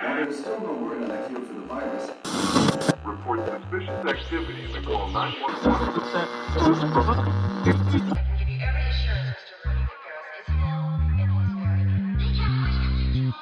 While there's still no word on a cure for the virus, report suspicious activity in the call 911. I can give you every assurance, Mr. Rudy, that Gareth is ill and he's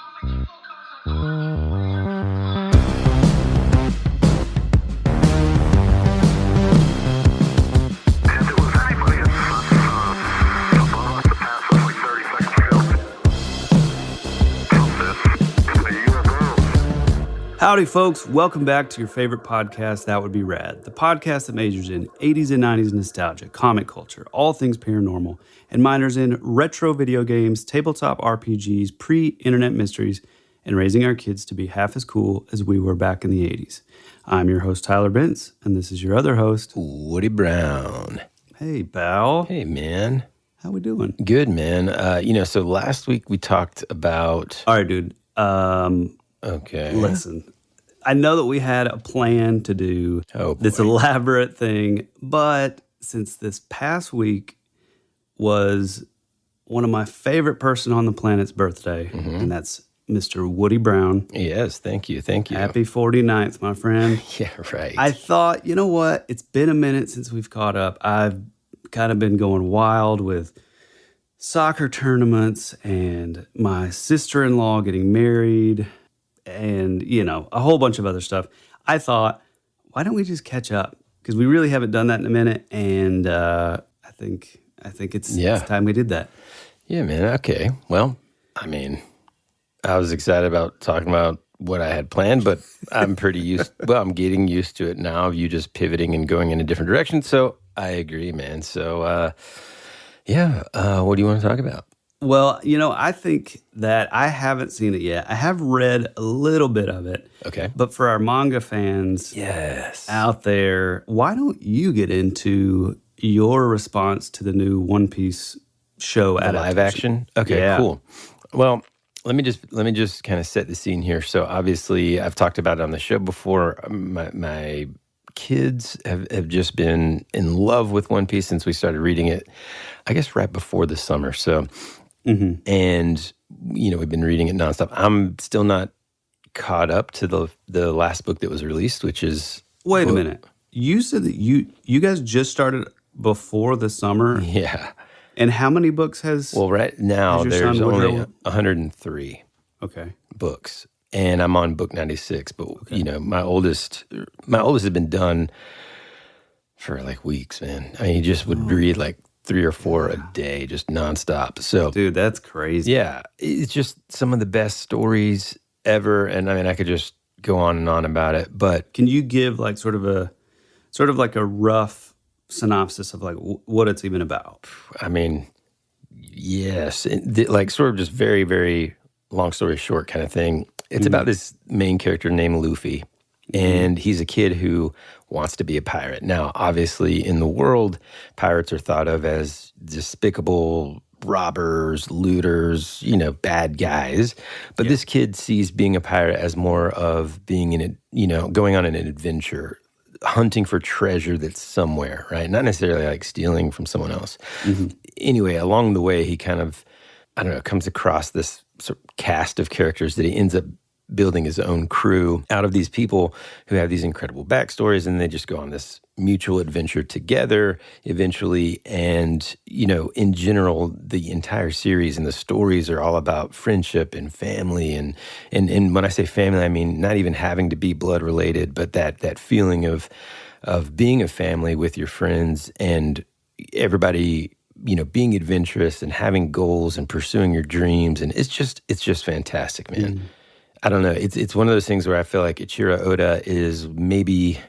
Howdy, folks. Welcome back to your favorite podcast, That Would Be Rad, the podcast that majors in 80s and 90s nostalgia, comic culture, all things paranormal, and minors in retro video games, tabletop RPGs, pre-internet mysteries, and raising our kids to be half as cool as we were back in the 80s. I'm your host, Tyler Bentz, and this is your other host, Woody Brown. Hey, pal. Hey, man. How we doing? Good, man. So last week we talked about... All right, dude. Okay. Listen. I know that we had a plan to do this elaborate thing, but since this past week was one of my favorite person on the planet's birthday, and that's Mr. Woody Brown. Yes, thank you. Happy 49th, my friend. Yeah, right. I thought, you know what? It's been a minute since we've caught up. I've kind of been going wild with soccer tournaments and my sister-in-law getting married, and, you know, a whole bunch of other stuff. I thought, why don't we just catch up? Because we really haven't done that in a minute, and I think it's time we did that. Yeah, man. Okay. Well, I mean, I was excited about talking about what I had planned, but I'm I'm getting used to it now of you just pivoting and going in a different direction. So I agree, man. So, what do you want to talk about? Well, you know, I think that I haven't seen it yet. I have read a little bit of it. Okay. But for our manga fans out there, why don't you get into your response to the new One Piece show adaptation? Live action? Okay, cool. Well, let me just kind of set the scene here. So obviously, I've talked about it on the show before. My kids have just been in love with One Piece since we started reading it, I guess right before the summer. So... And, you know, we've been reading it nonstop. I'm still not caught up to the last book that was released, which is... Wait a minute. You said that you guys just started before the summer? Yeah. And how many books has... Well, right now there's only 103 books. And I'm on book 96. But, you know, my oldest has been done for like weeks, man. I mean, he just would read like 3 or 4 a day, just nonstop. So, dude, that's crazy. Yeah, it's just some of the best stories ever, and I mean, I could just go on and on about it. But can you give like sort of like a rough synopsis of like what it's even about? I mean, yes, like sort of just very, very long story short kind of thing. It's about this main character named Luffy. And he's a kid who wants to be a pirate. Now, obviously, in the world, pirates are thought of as despicable robbers, looters, you know, bad guys. But this kid sees being a pirate as more of being going on an adventure, hunting for treasure that's somewhere, right? Not necessarily like stealing from someone else. Anyway, along the way, he kind of, comes across this sort of cast of characters that he ends up building his own crew out of these people who have these incredible backstories, and they just go on this mutual adventure together eventually. And, you know, in general, the entire series and the stories are all about friendship and family. And when I say family, I mean not even having to be blood related, but that feeling of being a family with your friends and everybody, you know, being adventurous and having goals and pursuing your dreams. And it's just fantastic, man. I don't know. It's one of those things where I feel like Ichiro Oda is maybe,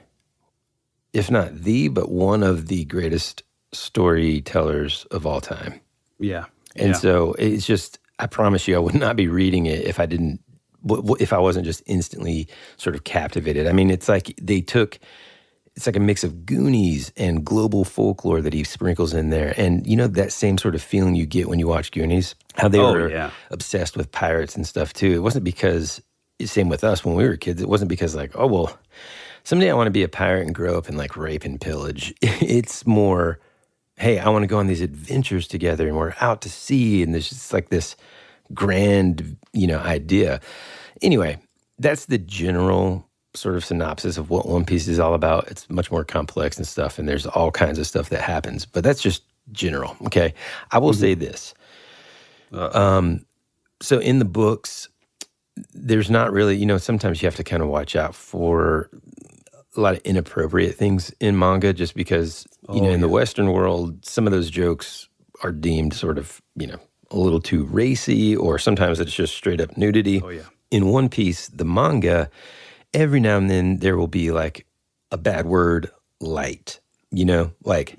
if not but one of the greatest storytellers of all time. Yeah. And so it's just, I promise you, I would not be reading it if I wasn't just instantly sort of captivated. I mean, it's like it's like a mix of Goonies and global folklore that he sprinkles in there. And you know that same sort of feeling you get when you watch Goonies? How they were obsessed with pirates and stuff too. It wasn't because, same with us when we were kids, it wasn't because like, oh, well, someday I want to be a pirate and grow up and like rape and pillage. It's more, hey, I want to go on these adventures together and we're out to sea and there's just like this grand, you know, idea. Anyway, that's the general sort of synopsis of what One Piece is all about. It's much more complex and stuff, and there's all kinds of stuff that happens. But that's just general, okay? I will say this. So in the books, there's not really, sometimes you have to kind of watch out for a lot of inappropriate things in manga just because, in the Western world, some of those jokes are deemed sort of, a little too racy, or sometimes it's just straight up nudity. Oh, yeah. In One Piece, the manga, every now and then there will be like a bad word, light, like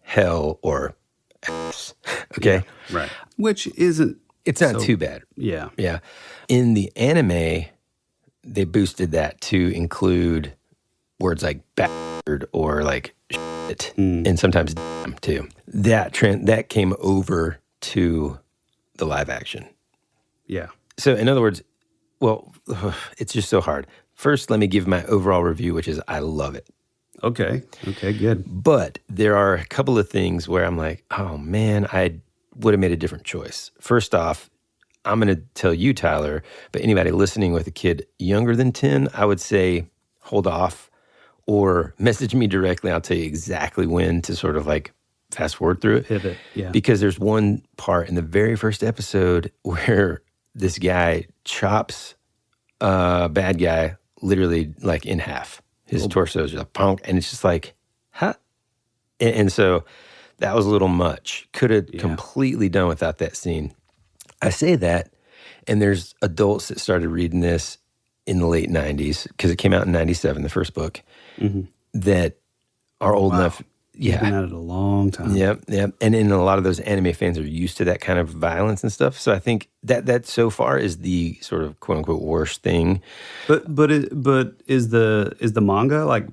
hell or ass. Okay? Yeah, right. Which isn't... It's not too bad. Yeah. Yeah. In the anime, they boosted that to include words like bastard or like shit, and sometimes damn too. That came over to the live action. Yeah. So in other words, well, it's just so hard. First, let me give my overall review, which is I love it. Okay, good. But there are a couple of things where I'm like, oh man, I would have made a different choice. First off, I'm going to tell you, Tyler, but anybody listening with a kid younger than 10, I would say hold off or message me directly. I'll tell you exactly when to sort of like fast forward through it. Pivot, yeah. Because there's one part in the very first episode where this guy chops a bad guy literally like in half. His torso is just a punk, and it's just like, huh? And so that was a little much. Could have completely done without that scene. I say that, and there's adults that started reading this in the late 90s, because it came out in 97, the first book, that are old enough. Yeah. Been at it a long time. Yep. And in a lot of those anime fans are used to that kind of violence and stuff. So I think that so far is the sort of quote unquote worst thing. But is the manga like,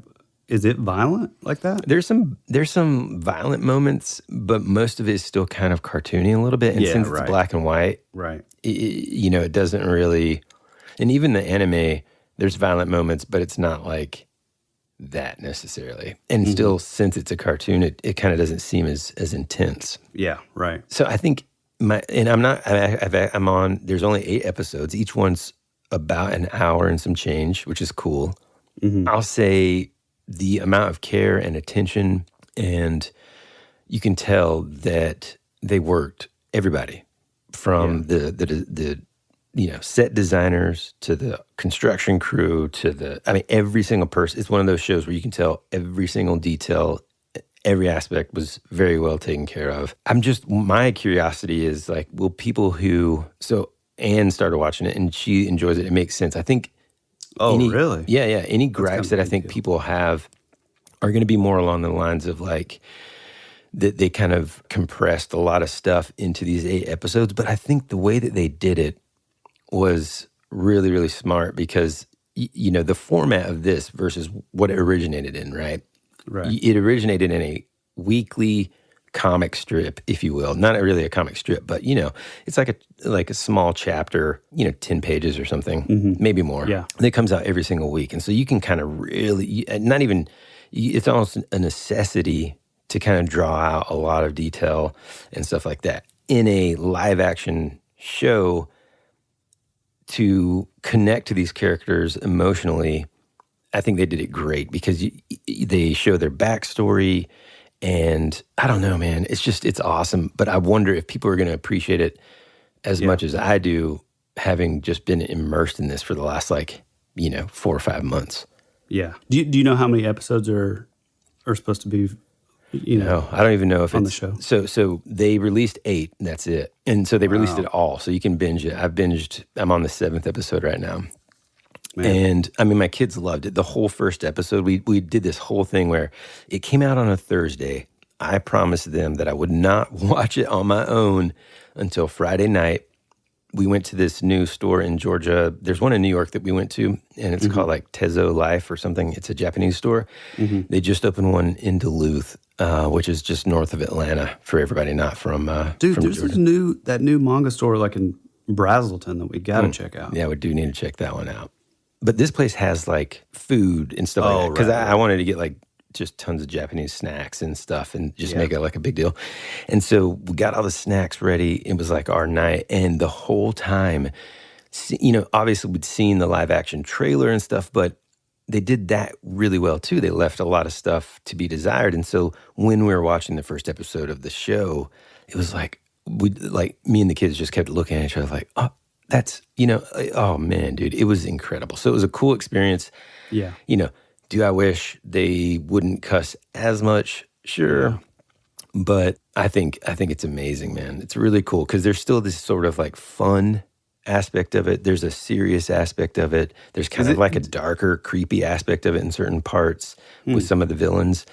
is it violent like that? There's some violent moments, but most of it is still kind of cartoony a little bit. And since it's black and white, right? It doesn't really. And even the anime, there's violent moments, but it's not like that necessarily. And still, since it's a cartoon, it kind of doesn't seem as intense. Yeah, right. So I think there's only 8 episodes. Each one's about an hour and some change, which is cool. I'll say the amount of care and attention, and you can tell that they worked, everybody, from the set designers to the construction crew to every single person. It's one of those shows where you can tell every single detail, every aspect was very well taken care of. My curiosity is like, will people Anne started watching it and she enjoys it. It makes sense. I think. Oh, really? Yeah. Any gripes that I think people have are going to be more along the lines of like, that they kind of compressed a lot of stuff into these 8 episodes. But I think the way that they did it was really, really smart, because, the format of this versus what it originated in, right? Right. It originated in a weekly comic strip, if you will. Not really a comic strip, but, it's like a small chapter, 10 pages or something, maybe more. Yeah. That comes out every single week. And so you can kind of really, it's almost a necessity to kind of draw out a lot of detail and stuff like that. In a live action show, to connect to these characters emotionally, I think they did it great, because they show their backstory, and I don't know, man, it's awesome. But I wonder if people are going to appreciate it as much as I do, having just been immersed in this for the last 4 or 5 months. Yeah. Do you know how many episodes are supposed to be? No, I don't even know if on it's the show. So they released 8, and that's it. And so they released it all, so you can binge it. I'm on the 7th episode right now. Man. And my kids loved it. The whole first episode, we did this whole thing where it came out on a Thursday. I promised them that I would not watch it on my own until Friday night. We went to this new store in Georgia. There's one in New York that we went to, and it's called like Tezo Life or something. It's a Japanese store. They just opened one in Duluth, which is just north of Atlanta, for everybody not from Dude, from there's Georgia. that new manga store like in Brazelton that we got to check out. Yeah, we do need to check that one out. But this place has like food and stuff like that, because I wanted to get like just tons of Japanese snacks and stuff, and just make it like a big deal. And so we got all the snacks ready. It was like our night, and the whole time obviously we'd seen the live action trailer and stuff, but they did that really well too. They left a lot of stuff to be desired. And so when we were watching the first episode of the show, it was like, me and the kids just kept looking at each other like, oh, that's, oh man, dude, it was incredible. So it was a cool experience. Yeah. Do I wish they wouldn't cuss as much? Sure. Yeah. But I think it's amazing, man. It's really cool because there's still this sort of like fun aspect of it. There's a serious aspect of it. There's kind of like a darker, creepy aspect of it in certain parts with some of the villains.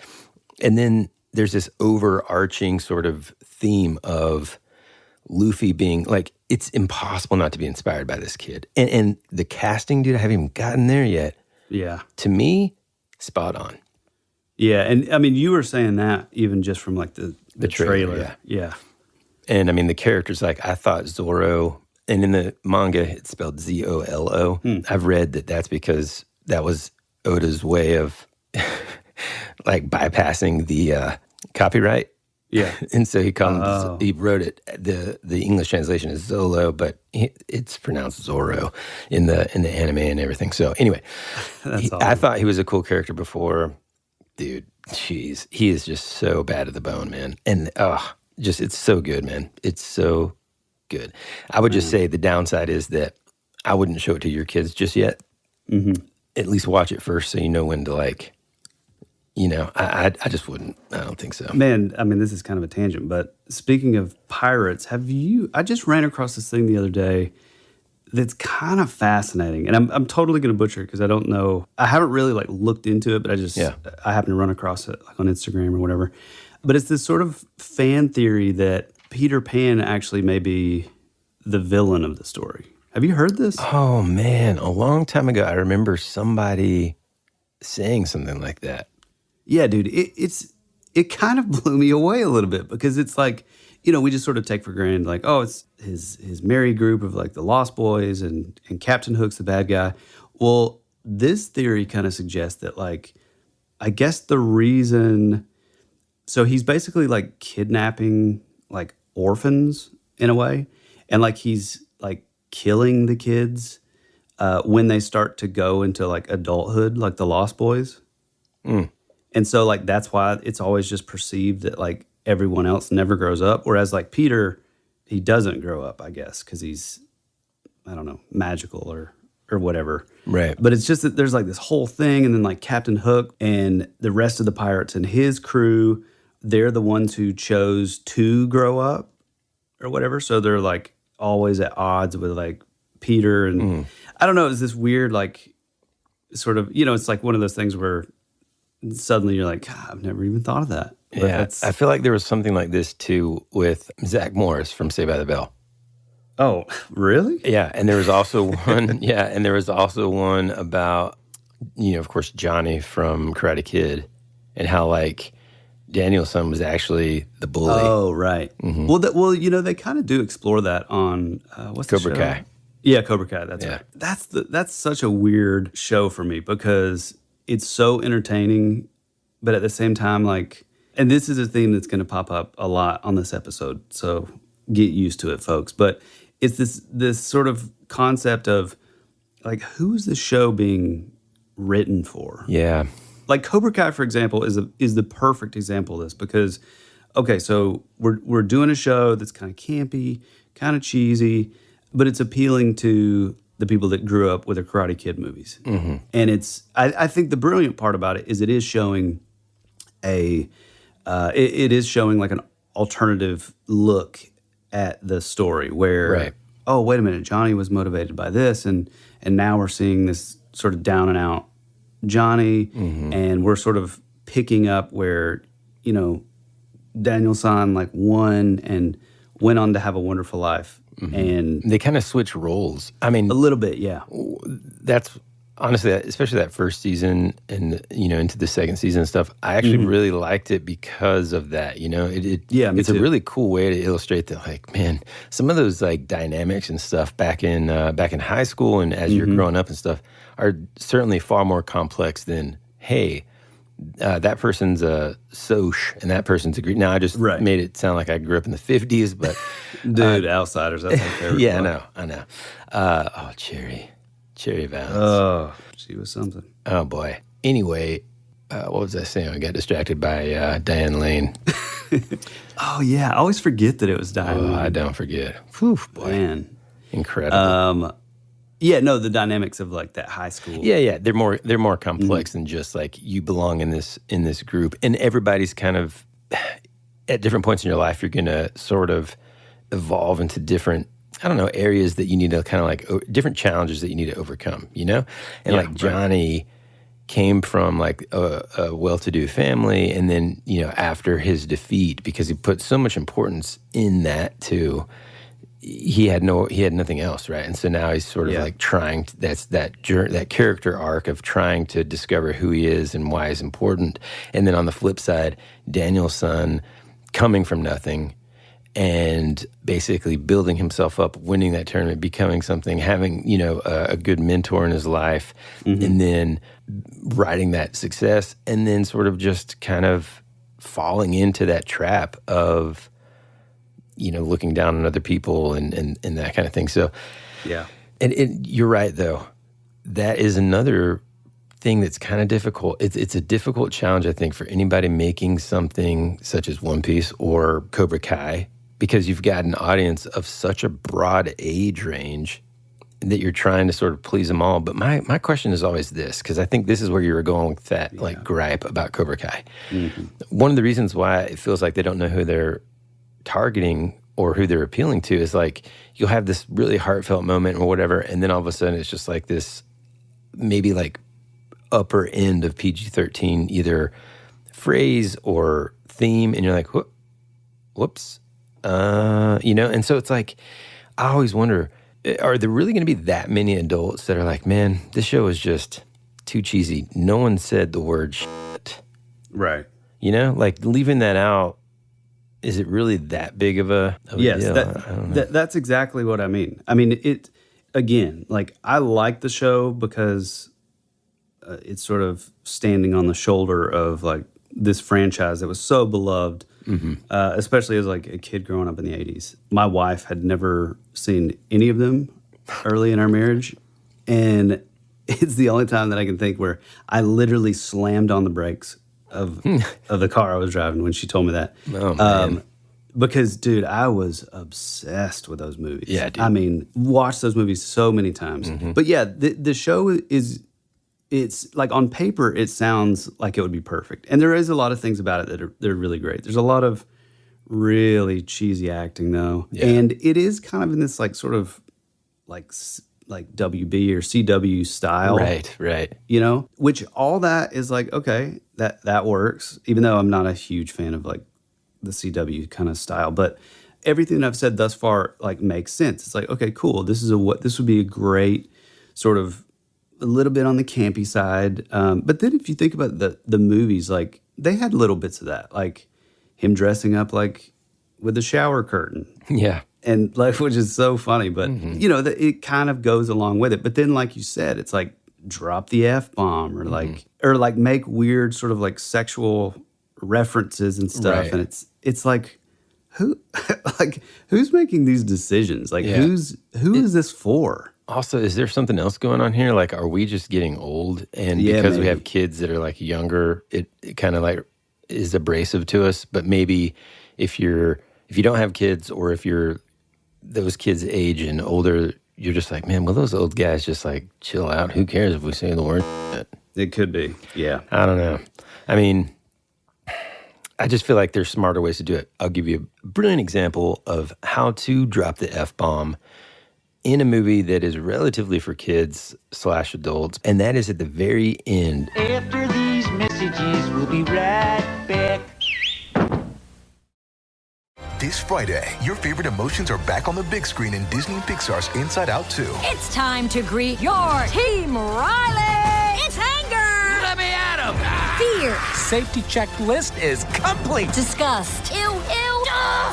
And then there's this overarching sort of theme of Luffy being like, it's impossible not to be inspired by this kid. And the casting, dude, I haven't even gotten there yet. Yeah. To me, spot on. Yeah, and I mean, you were saying that even just from like the trailer. Yeah. And I mean, the characters, like I thought Zoro, and in the manga, it's spelled Zolo. I've read that that's because that was Oda's way of like bypassing the copyright. Yeah. And so he wrote it, the English translation is Zolo, but it's pronounced Zoro in the anime and everything. So anyway, awesome. I thought he was a cool character before. Dude, jeez, he is just so bad at the bone, man. And it's so good, man. It's so good. I would just say the downside is that I wouldn't show it to your kids just yet. Mm-hmm. At least watch it first so you know when to like, I just wouldn't. I don't think so. Man, I mean, this is kind of a tangent, but speaking of pirates, I just ran across this thing the other day that's kind of fascinating. And I'm totally going to butcher it because I don't know. I haven't really like looked into it, but I happen to run across it like on Instagram or whatever. But it's this sort of fan theory that Peter Pan actually may be the villain of the story. Have you heard this? Oh, man. A long time ago, I remember somebody saying something like that. Yeah, dude. It kind of blew me away a little bit because it's like, we just sort of take for granted, like, oh, it's his merry group of like the Lost Boys and Captain Hook's the bad guy. Well, this theory kind of suggests that, like, I guess the reason, so he's basically like kidnapping like orphans in a way, and like he's like killing the kids when they start to go into like adulthood, like the Lost Boys. And so like that's why it's always just perceived that like everyone else never grows up. Whereas like Peter, he doesn't grow up, I guess, because he's, I don't know, magical or whatever. Right. But it's just that there's like this whole thing. And then like Captain Hook and the rest of the pirates and his crew, they're the ones who chose to grow up or whatever. So they're like always at odds with like Peter. And I don't know, it's this weird like sort of, it's like one of those things where suddenly you're like, God, I've never even thought of that. But yeah, I feel like there was something like this too with Zach Morris from Saved by the Bell. Oh, really? Yeah, and there was also one. Yeah, and there was also one about, of course, Johnny from Karate Kid, and how like Danielson was actually the bully. Oh, right. Mm-hmm. Well, they kind of do explore that on what's Cobra the show? Kai. Yeah, Cobra Kai. That's right. That's such a weird show for me because it's so entertaining, but at the same time, like. And this is a theme that's going to pop up a lot on this episode, so get used to it, folks. But it's this sort of concept of, like, who's the show being written for? Yeah. Like Cobra Kai, for example, is the perfect example of this because, okay, so we're doing a show that's kind of campy, kind of cheesy, but it's appealing to the people that grew up with the Karate Kid movies. Mm-hmm. And I think the brilliant part about it is it is showing it is showing like an alternative look at the story where, oh, wait a minute, Johnny was motivated by this, and now we're seeing this sort of down and out Johnny, and we're sort of picking up where, Daniel-san like won and went on to have a wonderful life. Mm-hmm. And they kind of switch roles. I mean, a little bit, yeah. That's honestly, especially that first season and, into the second season and stuff, I actually really liked it because of that, it's a really cool way to illustrate that, like, man, some of those like dynamics and stuff back in high school and as you're growing up and stuff are certainly far more complex than, hey, that person's a Soch, and that person's a Greek. Now, I just made it sound like I grew up in the 50s, but... Dude, Outsiders, that's my favorite. Yeah, I know. Oh, Cherry Valance. Oh, she was something. Oh, boy. Anyway, what was I saying? I got distracted by Diane Lane. Oh, yeah. I always forget that it was Diane Lane. I don't forget. Whew, boy. Man. Incredible. Yeah, no, the dynamics of like that high school. Yeah, they're more complex than just like you belong in this group, and everybody's kind of at different points in your life. You're gonna sort of evolve into different, I don't know, areas that you need to kind of like different challenges that you need to overcome. You know, and like Johnny came from like a well-to-do family, and then after his defeat, because he put so much importance in that too. He had nothing else, right? And so now he's sort of like trying to, that character arc of trying to discover who he is and why he's important. And then on the flip side, Daniel's son coming from nothing and basically building himself up, winning that tournament, becoming something, having, a good mentor in his life, and then riding that success, and then sort of just kind of falling into that trap of looking down on other people and that kind of thing. So, yeah. And you're right, though. That is another thing that's kind of difficult. It's a difficult challenge, I think, for anybody making something such as One Piece or Cobra Kai, because you've got an audience of such a broad age range that you're trying to sort of please them all. But my question is always this, because I think this is where you were going with that like gripe about Cobra Kai. Mm-hmm. One of the reasons why it feels like they don't know who they're targeting or who they're appealing to is like you'll have this really heartfelt moment or whatever, and then all of a sudden it's just like this maybe like upper end of PG-13 either phrase or theme, and you're like, whoops, and so it's like I always wonder, are there really going to be that many adults that are like, man, this show is just too cheesy, no one said the word shit, right? Like leaving that out. Is it really that big of a yes, deal? That's exactly what I mean. I mean, it again, like I like the show because it's sort of standing on the shoulder of like this franchise that was so beloved, especially as like a kid growing up in the 80s. My wife had never seen any of them early in our marriage, and it's the only time that I can think where I literally slammed on the brakes of the car I was driving when she told me that. Oh, man. Because, dude, I was obsessed with those movies. Yeah, dude. I mean, watched those movies so many times. But yeah, the show it's like on paper, it sounds like it would be perfect. And there is a lot of things about it that are really great. There's a lot of really cheesy acting, though. Yeah. And it is kind of in this like sort of like WB or CW style. Right. Which all that is like, okay, that works, even though I'm not a huge fan of like the CW kind of style. But everything I've said thus far like makes sense. It's like, okay, cool. This would be a great sort of a little bit on the campy side. But then if you think about the movies, like they had little bits of that, like him dressing up like with a shower curtain. Yeah. And like, which is so funny, but it kind of goes along with it. But then, like you said, it's like drop the F-bomb or like make weird sort of like sexual references and stuff. Right. And it's like, who's making these decisions? Like who is this for? Also, is there something else going on here? Like, are we just getting old? And because we have kids that are like younger, it kind of like is abrasive to us. But maybe if you don't have kids, or if you're those kids' age and older, you're just like, man, will those old guys just like chill out? Who cares if we say the word shit? It could be, yeah. I don't know. I mean, I just feel like there's smarter ways to do it. I'll give you a brilliant example of how to drop the F-bomb in a movie that is relatively for kids / adults, and that is at the very end. After these messages, we'll be right back. This Friday, your favorite emotions are back on the big screen in Disney and Pixar's Inside Out 2. It's time to greet your Team Riley. It's anger. Let me at him. Fear. Safety checklist is complete. Disgust. Ew.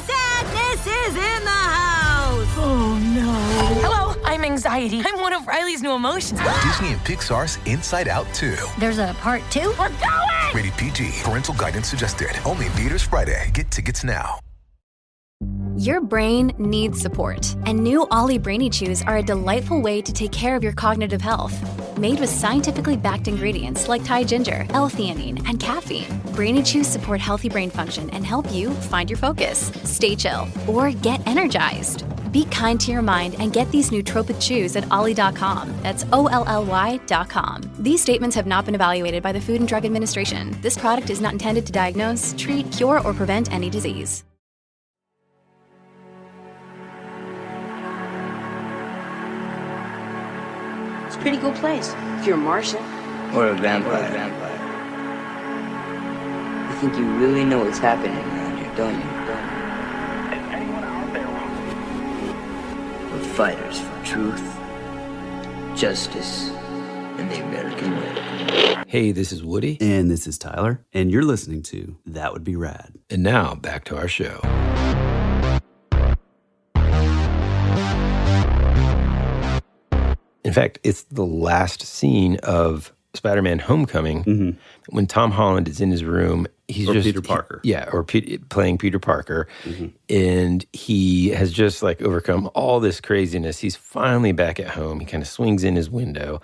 Sadness is in the house. Oh no. Hello, I'm anxiety. I'm one of Riley's new emotions. Disney and Pixar's Inside Out 2. There's a part 2? We're going! Rated PG. Parental guidance suggested. Only in theaters Friday. Get tickets now. Your brain needs support, and new Ollie Brainy Chews are a delightful way to take care of your cognitive health. Made with scientifically backed ingredients like Thai ginger, L-theanine, and caffeine, Brainy Chews support healthy brain function and help you find your focus, stay chill, or get energized. Be kind to your mind and get these nootropic chews at ollie.com. That's OLLY.com. These statements have not been evaluated by the Food and Drug Administration. This product is not intended to diagnose, treat, cure, or prevent any disease. It's a pretty cool place if you're a Martian. Or a vampire. You think you really know what's happening around here, don't you? We're fighters for truth, justice, and the American way. Hey, this is Woody. And this is Tyler. And you're listening to That Would Be Rad. And now, back to our show. In fact, it's the last scene of Spider-Man Homecoming when Tom Holland is in his room. He's just Peter Parker. Playing Peter Parker. And he has just like overcome all this craziness. He's finally back at home. He kind of swings in his window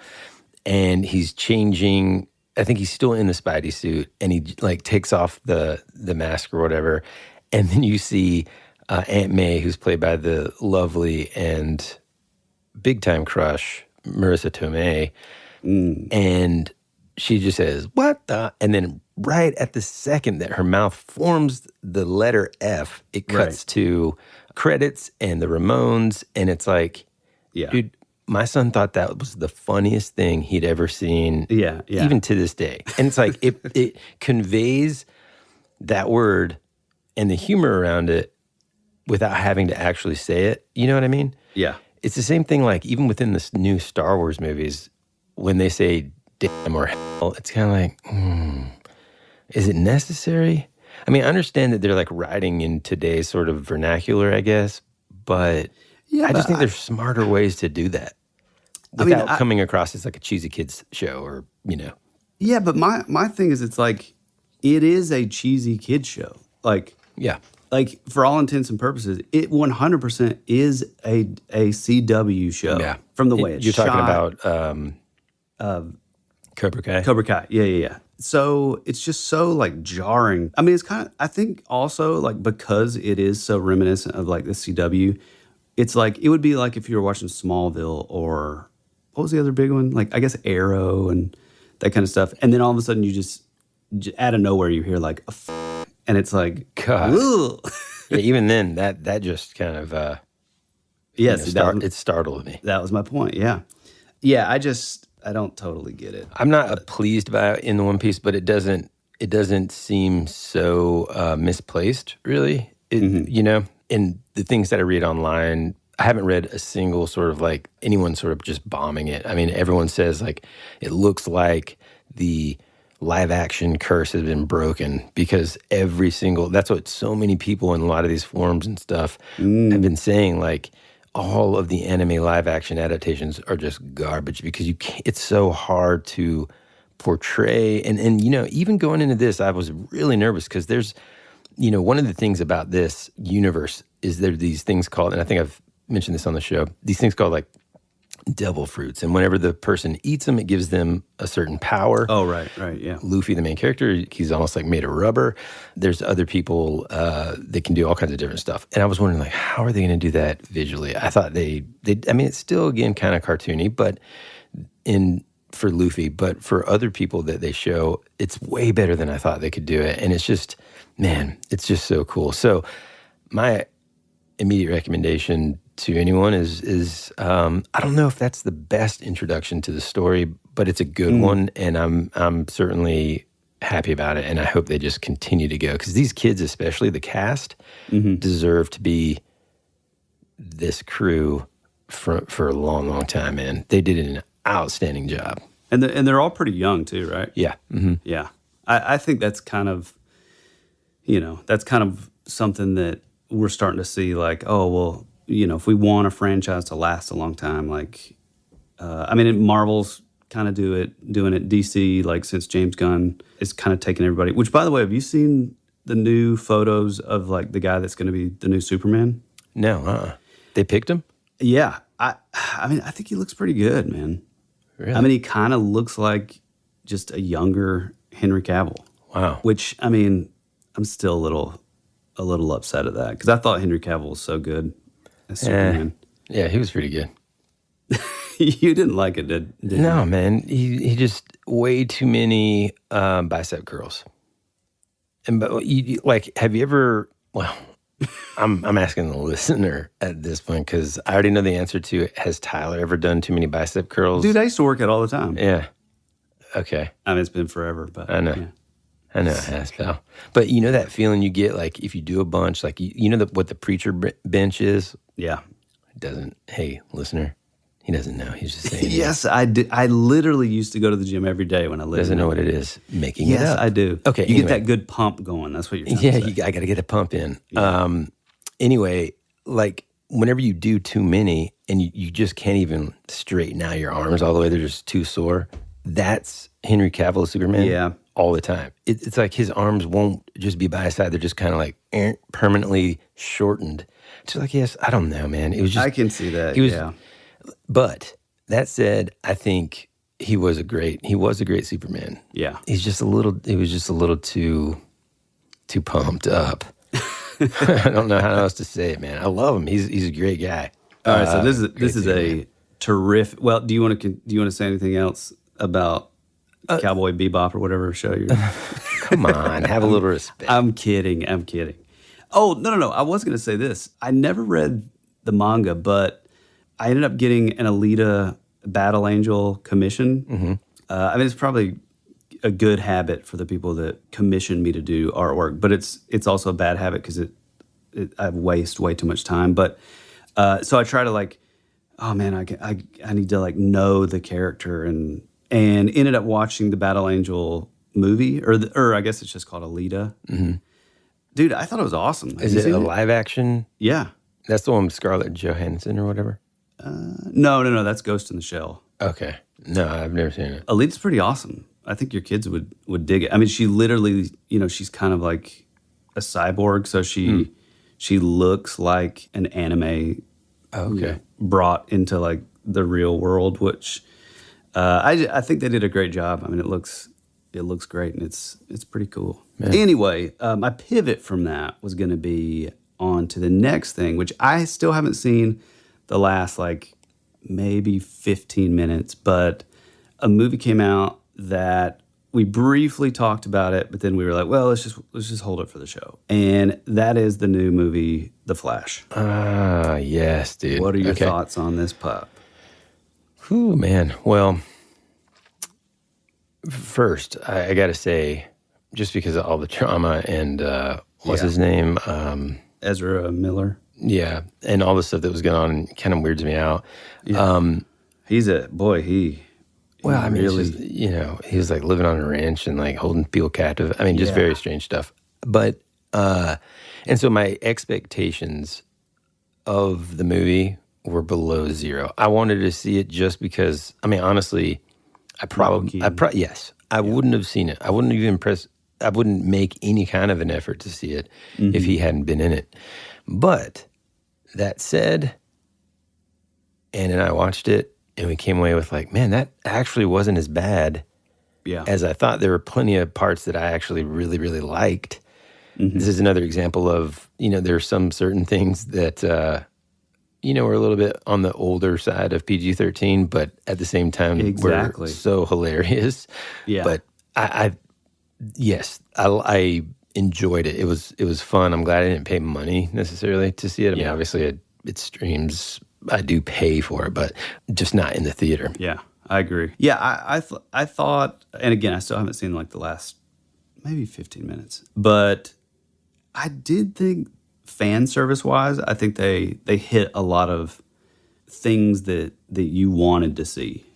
and he's changing. I think he's still in the Spidey suit and he like takes off the mask or whatever. And then you see Aunt May, who's played by the lovely and big-time crush, Marissa Tomei, and she just says, "What the?" And then right at the second that her mouth forms the letter F, it cuts to credits and the Ramones, and it's like, dude, my son thought that was the funniest thing he'd ever seen, even to this day. And it's like, it conveys that word and the humor around it without having to actually say it. You know what I mean? Yeah. It's the same thing like even within the new Star Wars movies, when they say damn or hell, it's kind of like, is it necessary? I mean, I understand that they're like writing in today's sort of vernacular, I guess, but I just think there's smarter ways to do that without coming across as like a cheesy kids show or, you know. Yeah, but my thing is it's like, it is a cheesy kids show. Like, like, for all intents and purposes, it 100% is a CW show. Yeah. From the way it's You're shot. talking about Cobra Kai? Cobra Kai, yeah. So it's just so, like, jarring. I mean, it's kind of, I think also, like, because it is so reminiscent of, like, the CW, it's like, it would be like if you were watching Smallville or, what was the other big one? Like, I guess Arrow and that kind of stuff. And then all of a sudden you just out of nowhere, you hear, like, and it's like, God. Yeah, even then, that just kind of, it startled me. That was my point, yeah. Yeah, I don't totally get it. I'm not pleased by it in the One Piece, but it doesn't seem so misplaced, really. You know, and the things that I read online, I haven't read a single sort of like anyone sort of just bombing it. I mean, everyone says like, it looks like the live action curse has been broken because that's what so many people in a lot of these forums and stuff have been saying, like all of the anime live action adaptations are just garbage because it's so hard to portray. And you know, even going into this, I was really nervous because there's, you know, one of the things about this universe is there are these things called, and I think I've mentioned this on the show, these things called like devil fruits, and whenever the person eats them, it gives them a certain power. Oh, right, yeah. Luffy, the main character, he's almost like made of rubber. There's other people that can do all kinds of different stuff, and I was wondering, like, how are they going to do that visually? I thought they. I mean, it's still again kind of cartoony, but for Luffy, but for other people that they show, it's way better than I thought they could do it, and it's just, man, it's just so cool. So my immediate recommendation to anyone is I don't know if that's the best introduction to the story, but it's a good one, and I'm certainly happy about it, and I hope they just continue to go because these kids, especially the cast, deserve to be this crew for a long, long time. Man, they did an outstanding job, and they're all pretty young too, right? Yeah, yeah. I think that's kind of, you know, that's kind of something that we're starting to see. Like, oh well, if we want a franchise to last a long time, like, Marvel's kind of doing it. DC, like, since James Gunn is kind of taking everybody. Which, by the way, have you seen the new photos of, like, the guy that's going to be the new Superman? No, They picked him? Yeah. I think he looks pretty good, man. Really? He kind of looks like just a younger Henry Cavill. Wow. Which, I'm still a little upset at that because I thought Henry Cavill was so good as Superman. Yeah, he was pretty good. You didn't like it, did you? No, man. He just way too many bicep curls. And have you ever? Well, I'm asking the listener at this point because I already know the answer to it. Has Tyler ever done too many bicep curls? Dude, I used to work it all the time. Yeah. Okay. It's been forever, but I know. Yeah. I know it has, pal. But you know that feeling you get, like, if you do a bunch, like, you know what the preacher bench is? Yeah. Hey, listener, he doesn't know. He's just saying. Yes, I do. I literally used to go to the gym every day when I lived. Doesn't know what it is. Making it up. Yes, I do. Okay. You get that good pump going. That's what you're trying to say. I got to get a pump in. Yeah. Anyway, like, whenever you do too many and you just can't even straighten out your arms all the way, they're just too sore. That's Henry Cavill, Superman. Yeah. All the time. It's like his arms won't just be by his side. They're just kind of like permanently shortened. It's like, yes, I don't know, man. It was just. I can see that. Yeah. But that said, I think he was a great Superman. Yeah. He was just a little too pumped up. I don't know how else to say it, man. I love him. He's a great guy. All right. So this is a terrific. Well, do you want to say anything else about Cowboy Bebop or whatever show you're? Come on, have a little respect. I'm kidding. Oh, no. I was going to say this. I never read the manga, but I ended up getting an Alita Battle Angel commission. Mm-hmm. It's probably a good habit for the people that commission me to do artwork, but it's also a bad habit because I waste way too much time. But so I try to, like, oh man, I need to, like, know the character and ended up watching the Battle Angel movie, or I guess it's just called Alita. Mm-hmm. Dude, I thought it was awesome. Is it a live action? Yeah. That's the one with Scarlett Johansson or whatever? No, that's Ghost in the Shell. Okay. No, I've never seen it. Alita's pretty awesome. I think your kids would dig it. She literally, she's kind of like a cyborg, so she looks like an anime brought into, like, the real world, which I think they did a great job. It looks great, and it's pretty cool. Man. Anyway, my pivot from that was going to be on to the next thing, which I still haven't seen the last, like, maybe 15 minutes, but a movie came out that we briefly talked about it, but then we were like, well, let's just hold it for the show. And that is the new movie, The Flash. Ah, yes, dude. What are your thoughts on this pup? Whew, man. Well, first, I got to say, just because of all the trauma and what's his name? Ezra Miller. Yeah, and all the stuff that was going on kind of weirds me out. Yeah. He really, he was like living on a ranch and like holding people captive. Just very strange stuff. But, and so my expectations of the movie were below zero. I wanted to see it just because, honestly, I wouldn't have seen it. I wouldn't make any kind of an effort to see it if he hadn't been in it. But that said, Ann and I watched it, and we came away with, like, man, that actually wasn't as bad as I thought. There were plenty of parts that I actually really, really liked. Mm-hmm. This is another example of, there's some certain things that, were a little bit on the older side of PG-13, but at the same time were so hilarious. Yeah. But I enjoyed it. It was fun. I'm glad I didn't pay money necessarily to see it. Obviously it streams. I do pay for it, but just not in the theater. Yeah, I agree. Yeah, I thought, and again, I still haven't seen, like, the last maybe 15 minutes, but I did think fan service wise, I think they hit a lot of things that you wanted to see.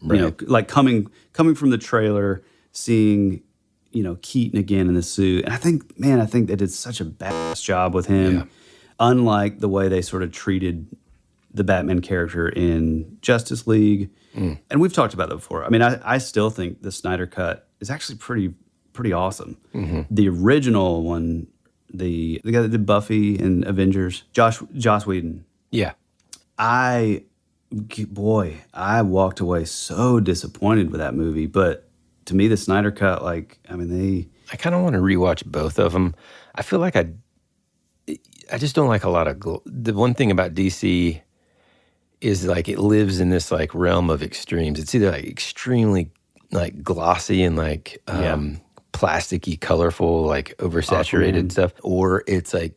Right. Like coming from the trailer, seeing, Keaton again in the suit. And I think they did such a badass job with him. unlike the way they sort of treated the Batman character in Justice League. And we've talked about that before. I mean, I still think the Snyder Cut is actually pretty awesome. The original one, the guy that did Buffy and Avengers, Joss Whedon. Yeah. I walked away so disappointed with that movie. But to me, the Snyder Cut, I kind of want to rewatch both of them. I feel like I just don't like a lot of the one thing about DC is like it lives in this like realm of extremes. It's either like extremely like glossy and like plasticky, colorful, like oversaturated stuff, or it's like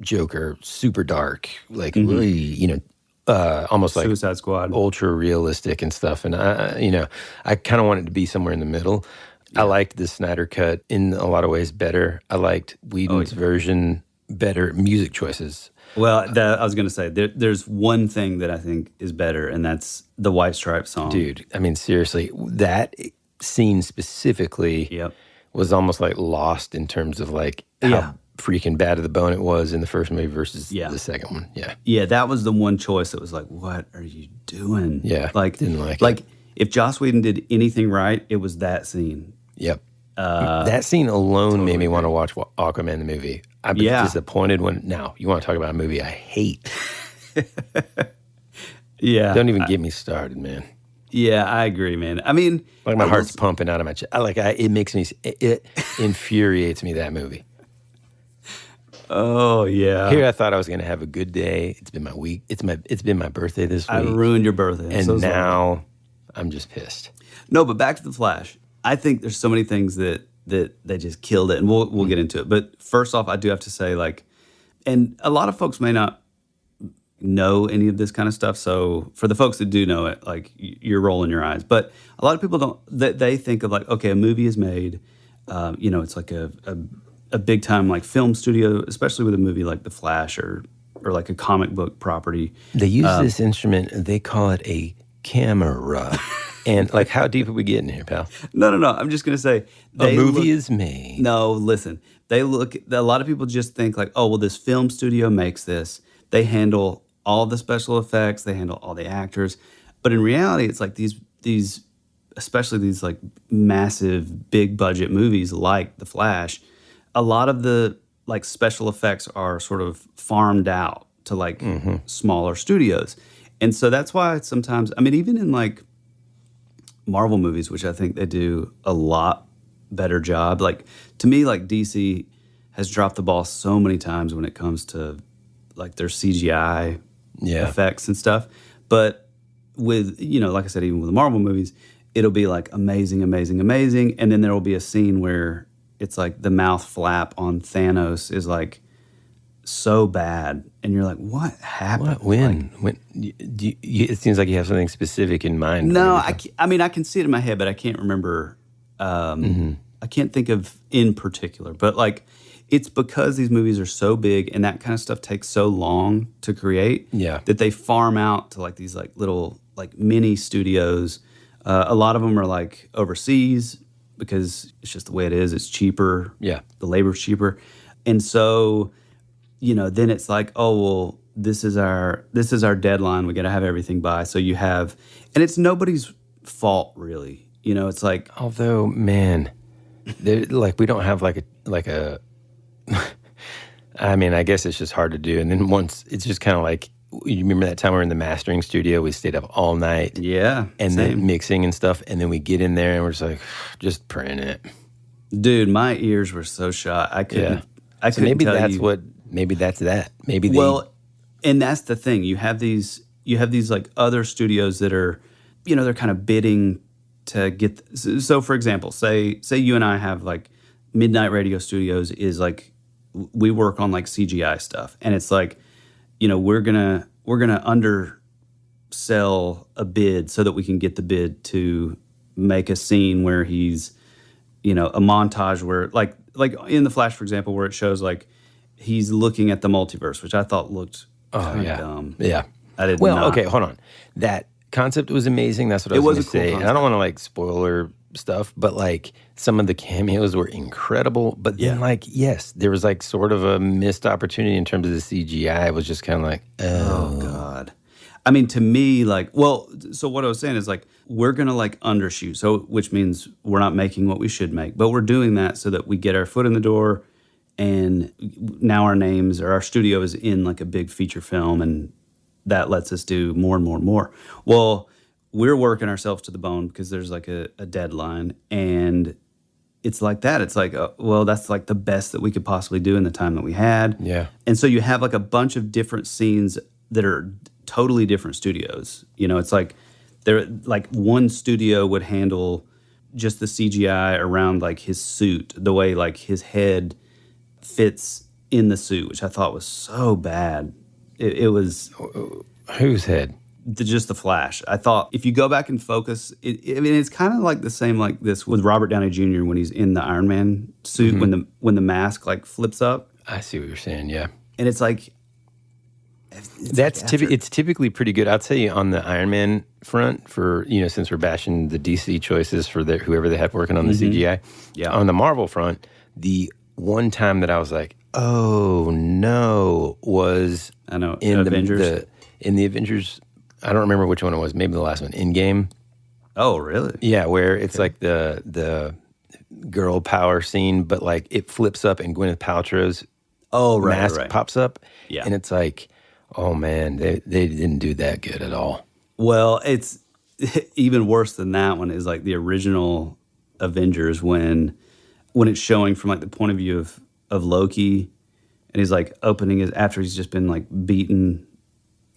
Joker, super dark, like really, almost like Suicide Squad, ultra realistic and stuff. And I kind of want it to be somewhere in the middle. I liked the Snyder Cut in a lot of ways better. I liked Whedon's version better. Music choices. Well, I was going to say, there's one thing that I think is better, and that's the White Stripes song. Dude, I mean, seriously, that scene specifically was almost like lost in terms of like how freaking bad to the bone it was in the first movie versus the second one. Yeah, that was the one choice that was like, what are you doing? Yeah, didn't like it. If Joss Whedon did anything right, it was that scene. Yep. That scene alone made me want to watch Aquaman the movie. I've been disappointed when... Now, you want to talk about a movie I hate. Don't even get me started, man. Yeah, I agree, man. I mean... Like my heart's pumping out of my chest. It makes me... It infuriates me, that movie. Oh, yeah. Here I thought I was going to have a good day. It's been my week. It's been my birthday this week. I ruined your birthday. And now I'm just pissed. No, but back to The Flash. I think there's so many things that they just killed it, and we'll get into it. But first off, I do have to say, and a lot of folks may not know any of this kind of stuff. So for the folks that do know it, you're rolling your eyes. But a lot of people don't. They think of okay, a movie is made. It's like a big time film studio, especially with a movie like The Flash or like a comic book property. They use this instrument. They call it a camera. And how deep are we getting here, pal? No. I'm just going to say a movie is made. No, listen. A lot of people just think this film studio makes this. They handle all the special effects. They handle all the actors. But in reality, it's like these, especially these massive, big budget movies like The Flash. A lot of the special effects are sort of farmed out to smaller studios, and so that's why sometimes even in Marvel movies, which I think they do a lot better job. To me, DC has dropped the ball so many times when it comes to their CGI effects and stuff. But with, like I said, even with the Marvel movies, it'll be amazing, amazing, amazing. And then there will be a scene where it's the mouth flap on Thanos is so bad. And you're like, what happened? What? When? It seems like you have something specific in mind. No, I can see it in my head, but I can't remember. I can't think of in particular. But it's because these movies are so big and that kind of stuff takes so long to create that they farm out to these little mini studios. A lot of them are overseas because it's just the way it is. It's cheaper. Yeah. The labor's cheaper. And so... then it's this is our deadline. We got to have everything by. So you have, and it's nobody's fault really. It's although, man, we don't have a. I mean, I guess it's just hard to do. And then once it's just kind of you remember that time we were in the mastering studio, we stayed up all night. Yeah. And then mixing and stuff. And then we get in there and we're just just print it. Dude, my ears were so shot. I couldn't. I couldn't maybe tell that's you. what. Maybe that's that. Maybe and that's the thing. You have these other studios that are, they're kind of bidding to get. So for example, say you and I have Midnight Radio Studios is we work on CGI stuff, and it's we're gonna undersell a bid so that we can get the bid to make a scene where he's, a montage where like in The Flash, for example, where it shows he's looking at the multiverse, which I thought looked kind of dumb. Yeah. I didn't. Well, okay, hold on. That concept was amazing. That's what I was going to say. Cool and I don't want to like spoiler stuff, but like some of the cameos were incredible. But then like, yes, there was like sort of a missed opportunity in terms of the CGI. It was just kind of like, oh God. I mean, to me, like, well, so what I was saying is like, we're going to like undershoot. So, which means we're not making what we should make, but we're doing that so that we get our foot in the door. And now our names or our studio is in like a big feature film, and that lets us do more and more and more. Well, we're working ourselves to the bone because there's like a deadline, and it's like that. It's like, well, that's like the best that we could possibly do in the time that we had. Yeah. And so you have like a bunch of different scenes that are totally different studios. You know, it's like like one studio would handle just the CGI around like his suit, the way like his head fits in the suit, which I thought was so bad. It was whose head? Just the Flash. I thought if you go back and focus, I mean, it's kind of like the same like this with Robert Downey Jr. when he's in the Iron Man suit when the mask like flips up. I see what you're saying. Yeah, and it's like it's typically pretty good. I'll tell you on the Iron Man front for since we're bashing the DC choices for whoever they have working on the CGI. Yeah, on the Marvel front, the one time that I was like, oh no, was in Avengers. In the Avengers, I don't remember which one it was. Maybe the last one, Endgame. Oh, really? Yeah, where it's like the girl power scene, but like it flips up and Gwyneth Paltrow's mask pops up. Yeah, and it's like, oh man, they didn't do that good at all. Well, it's even worse than that one is like the original Avengers when it's showing from like the point of view of Loki, and he's like opening his after he's just been like beaten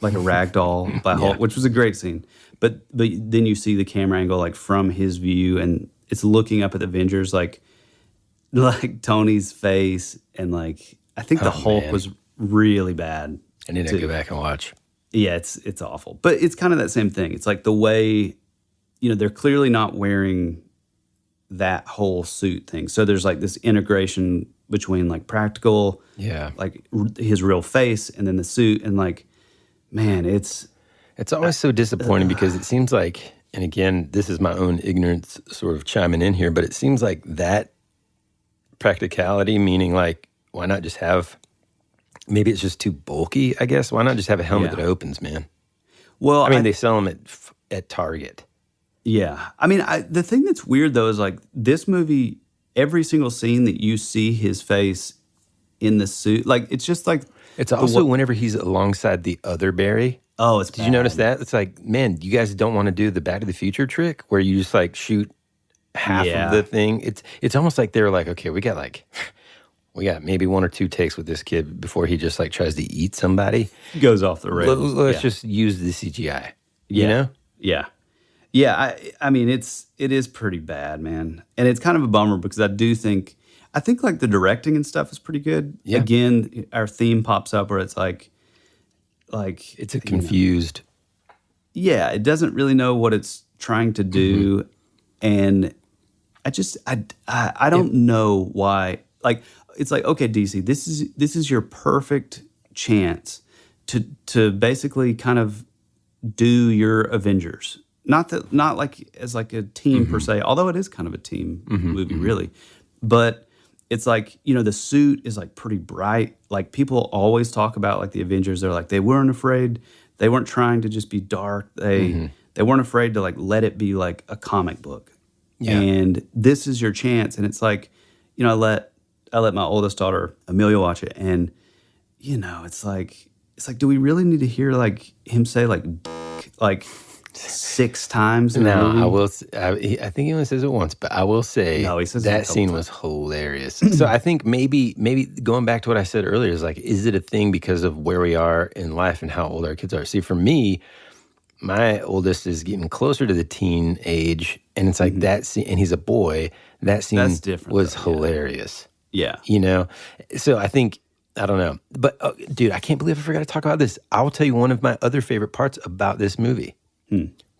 like a rag doll by Hulk, which was a great scene. But then you see the camera angle like from his view, and it's looking up at the Avengers like Tony's face, and like I think the Hulk was really bad. I need to go back and watch. Yeah, it's awful, but it's kind of that same thing. It's like the way they're clearly not wearing that whole suit thing. So there's like this integration between like practical, like his real face, and then the suit, and like, man, it's always so disappointing because it seems like, and again, this is my own ignorance sort of chiming in here, but it seems like that practicality, meaning like, why not just have, maybe it's just too bulky, I guess. Why not just have a helmet that opens, man? Well, I mean, they sell them at Target. Yeah. I mean, the thing that's weird, though, is like this movie, every single scene that you see his face in the suit, like it's just like... It's also whenever he's alongside the other Barry. Oh, it's Did you notice that? It's like, man, you guys don't want to do the Back to the Future trick where you just like shoot half of the thing. It's almost like they're like, okay, we got maybe one or two takes with this kid before he just like tries to eat somebody. Goes off the rails. Let's just use the CGI. You know? Yeah. Yeah, I mean, it is pretty bad, man. And it's kind of a bummer because I think like the directing and stuff is pretty good. Yeah. Again, our theme pops up where it's like it's a confused. Yeah, it doesn't really know what it's trying to do, and I don't know why. Like it's like, okay, DC, this is your perfect chance to basically kind of do your Avengers. Not like as like a team per se, although it is kind of a team movie, really. But it's like, the suit is like pretty bright. Like people always talk about like the Avengers. They're like, they weren't afraid. They weren't trying to just be dark. They weren't afraid to like let it be like a comic book. Yeah. And this is your chance. And it's like, I let my oldest daughter Amelia watch it, and it's like, do we really need to hear like him say like 6 times in the movie? I will. I think he only says it once, but I will say he says that scene was hilarious. So I think maybe going back to what I said earlier is like, is it a thing because of where we are in life and how old our kids are? See, for me, my oldest is getting closer to the teen age, and it's like that scene, and he's a boy. That scene was hilarious. Yeah. So I think, I don't know. But, dude, I can't believe I forgot to talk about this. I will tell you one of my other favorite parts about this movie.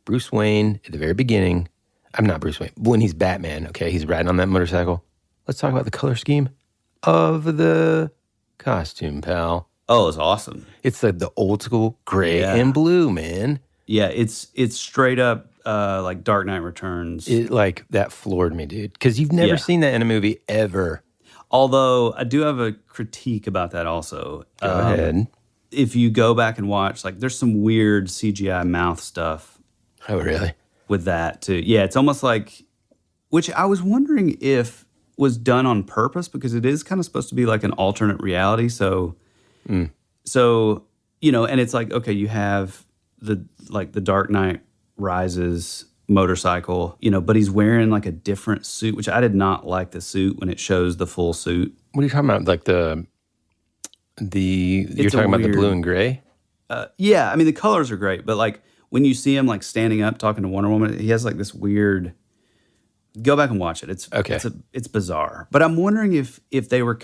Bruce Wayne, at the very beginning, I'm not Bruce Wayne, when he's Batman, okay, he's riding on that motorcycle. Let's talk about the color scheme of the costume, pal. Oh, it's awesome. It's like the old school gray and blue, man. Yeah, it's straight up like Dark Knight Returns. Like that floored me, dude. Because you've never seen that in a movie ever. Although I do have a critique about that also. Go ahead. If you go back and watch, like there's some weird CGI mouth stuff. Oh, really? With that too. Yeah, it's almost like, which I was wondering if was done on purpose because it is kind of supposed to be like an alternate reality. So, so you know, and it's like, okay, you have the Dark Knight Rises motorcycle, you know, but he's wearing like a different suit, which I did not like the suit when it shows the full suit. What are you talking about? Like you're talking about the blue and gray? Yeah, I mean the colors are great, but like when you see him like standing up talking to Wonder Woman, he has like this weird. Go back and watch it. It's okay. It's bizarre, but I'm wondering if they were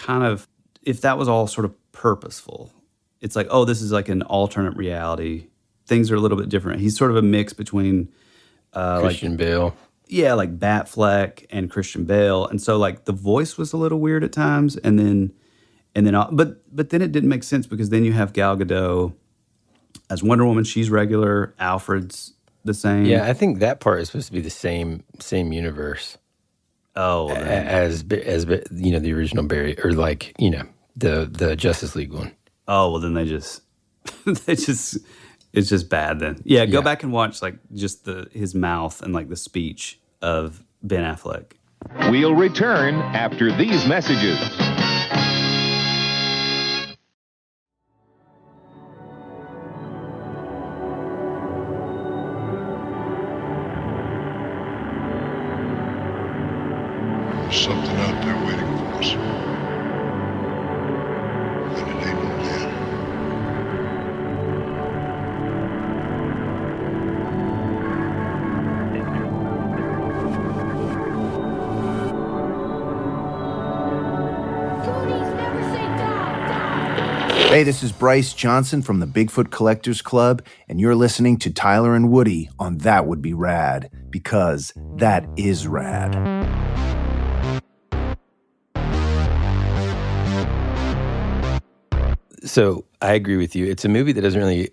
if that was all sort of purposeful. It's like, oh, this is like an alternate reality. Things are a little bit different. He's sort of a mix between Christian Bale. Yeah, like Batfleck and Christian Bale, and so like the voice was a little weird at times, but then it didn't make sense because then you have Gal Gadot as Wonder Woman. She's regular. Alfred's the same. Yeah, I think that part is supposed to be the same universe. Oh, as you know, the original Barry, or like, you know, the Justice League one. Oh, well then it's just bad then. Yeah, go back and watch like just his mouth and like the speech of Ben Affleck. We'll return after these messages. There's something out there waiting for us. And it ain't no dead. Hey, this is Bryce Johnson from the Bigfoot Collectors Club, and you're listening to Tyler and Woody on That Would Be Rad, because that is rad. So I agree with you. It's a movie that doesn't really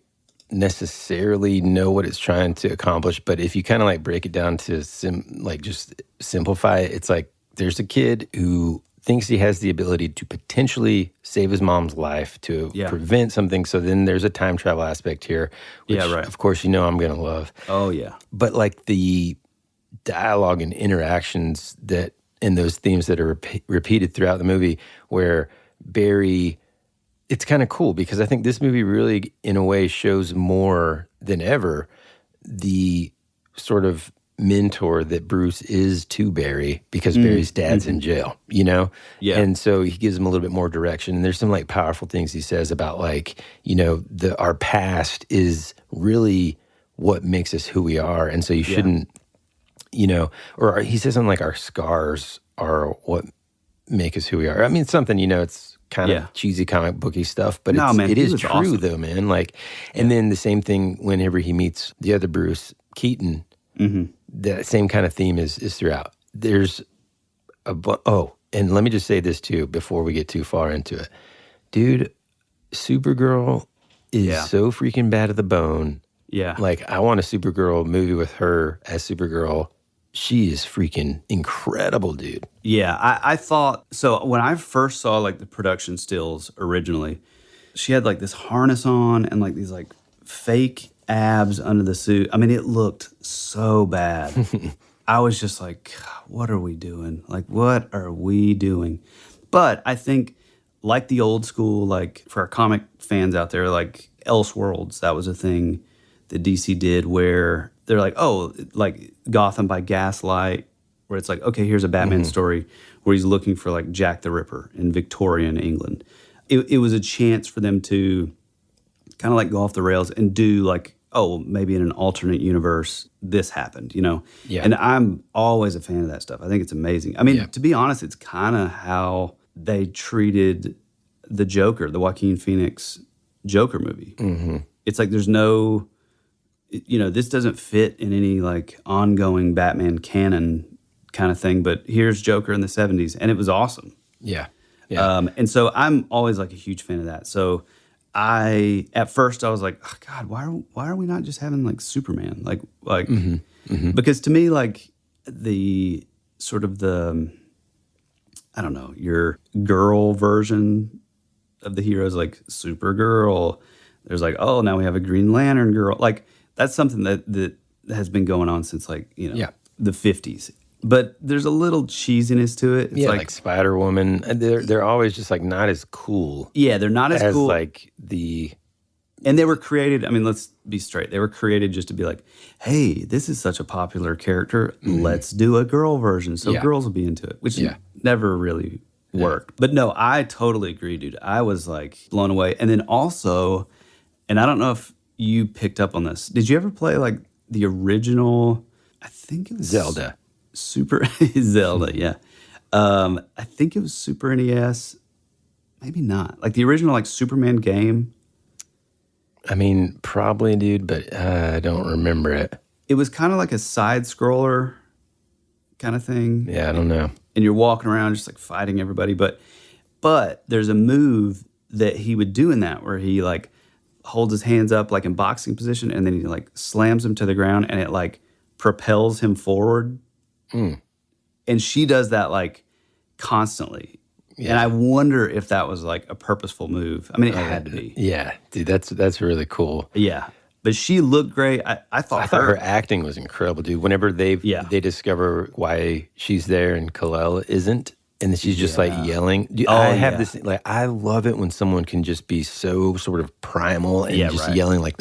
necessarily know what it's trying to accomplish, but if you kind of like break it down to just simplify it, it's like there's a kid who thinks he has the ability to potentially save his mom's life, to prevent something. So then there's a time travel aspect here, which of course, you know, I'm going to love. Oh, yeah. But like the dialogue and interactions and those themes that are repeated throughout the movie where Barry, it's kind of cool because I think this movie really, in a way, shows more than ever the sort of mentor that Bruce is to Barry because Barry's dad's in jail, you know? Yeah. And so he gives him a little bit more direction. And there's some like powerful things he says about like, you know, our past is really what makes us who we are. And so you shouldn't, you know, or he says something like our scars are what make us who we are. I mean, it's something, you know, it's kind of cheesy comic booky stuff, but it is true awesome. Though, man. Like, and then the same thing whenever he meets the other Bruce Keaton, that same kind of theme is throughout. There's and let me just say this too before we get too far into it. Dude, Supergirl is so freaking bad at the bone. Yeah. Like, I want a Supergirl movie with her as Supergirl. She is freaking incredible, dude. Yeah, I thought, so when I first saw like the production stills originally, she had like this harness on and like these like fake abs under the suit. I mean, it looked so bad. I was just like, what are we doing? Like, what are we doing? But I think like the old school, like for our comic fans out there, like Elseworlds, that was a thing that DC did where they're like, oh, like Gotham by Gaslight, where it's like, okay, here's a Batman story where he's looking for like Jack the Ripper in Victorian England. It was a chance for them to kind of like go off the rails and do like, oh, maybe in an alternate universe, this happened, you know? Yeah. And I'm always a fan of that stuff. I think it's amazing. I mean, to be honest, it's kind of how they treated the Joker, the Joaquin Phoenix Joker movie. It's like there's no, you know, this doesn't fit in any like ongoing Batman canon kind of thing, but here's Joker in the 70s, and it was awesome. Yeah. And so I'm always like a huge fan of that. So at first I was like, oh God, why are we not just having like Superman? Because to me, like the sort of I don't know, your girl version of the heroes, like Supergirl. There's like, oh, now we have a Green Lantern girl. Like that's something that has been going on since like, the 50s. But there's a little cheesiness to it. It's like Spider-Woman. They're always just like not as cool. Yeah, they're not as cool. Like And they were created, I mean, let's be straight. They were created just to be like, hey, this is such a popular character. Let's do a girl version so girls will be into it, which never really worked. But no, I totally agree, dude. I was like blown away. And then also, and I don't know if you picked up on this. Did you ever play like the original, I think it was Zelda. Zelda, yeah. I think it was Super NES. Maybe not. Like the original like Superman game. I mean, probably, dude, but I don't remember it. It was kind of like a side scroller kind of thing. Yeah, I don't know. And you're walking around just like fighting everybody. But there's a move that he would do in that where he like holds his hands up like in boxing position and then he like slams him to the ground and it like propels him forward. And she does that like constantly. Yeah. And I wonder if that was like a purposeful move. I mean, it had to be. Yeah, dude, that's really cool. Yeah. But she looked great. I thought her acting was incredible, dude. Whenever they discover why she's there and Kal-El isn't, and she's just like yelling. Dude, I have this like I love it when someone can just be so sort of primal and yelling like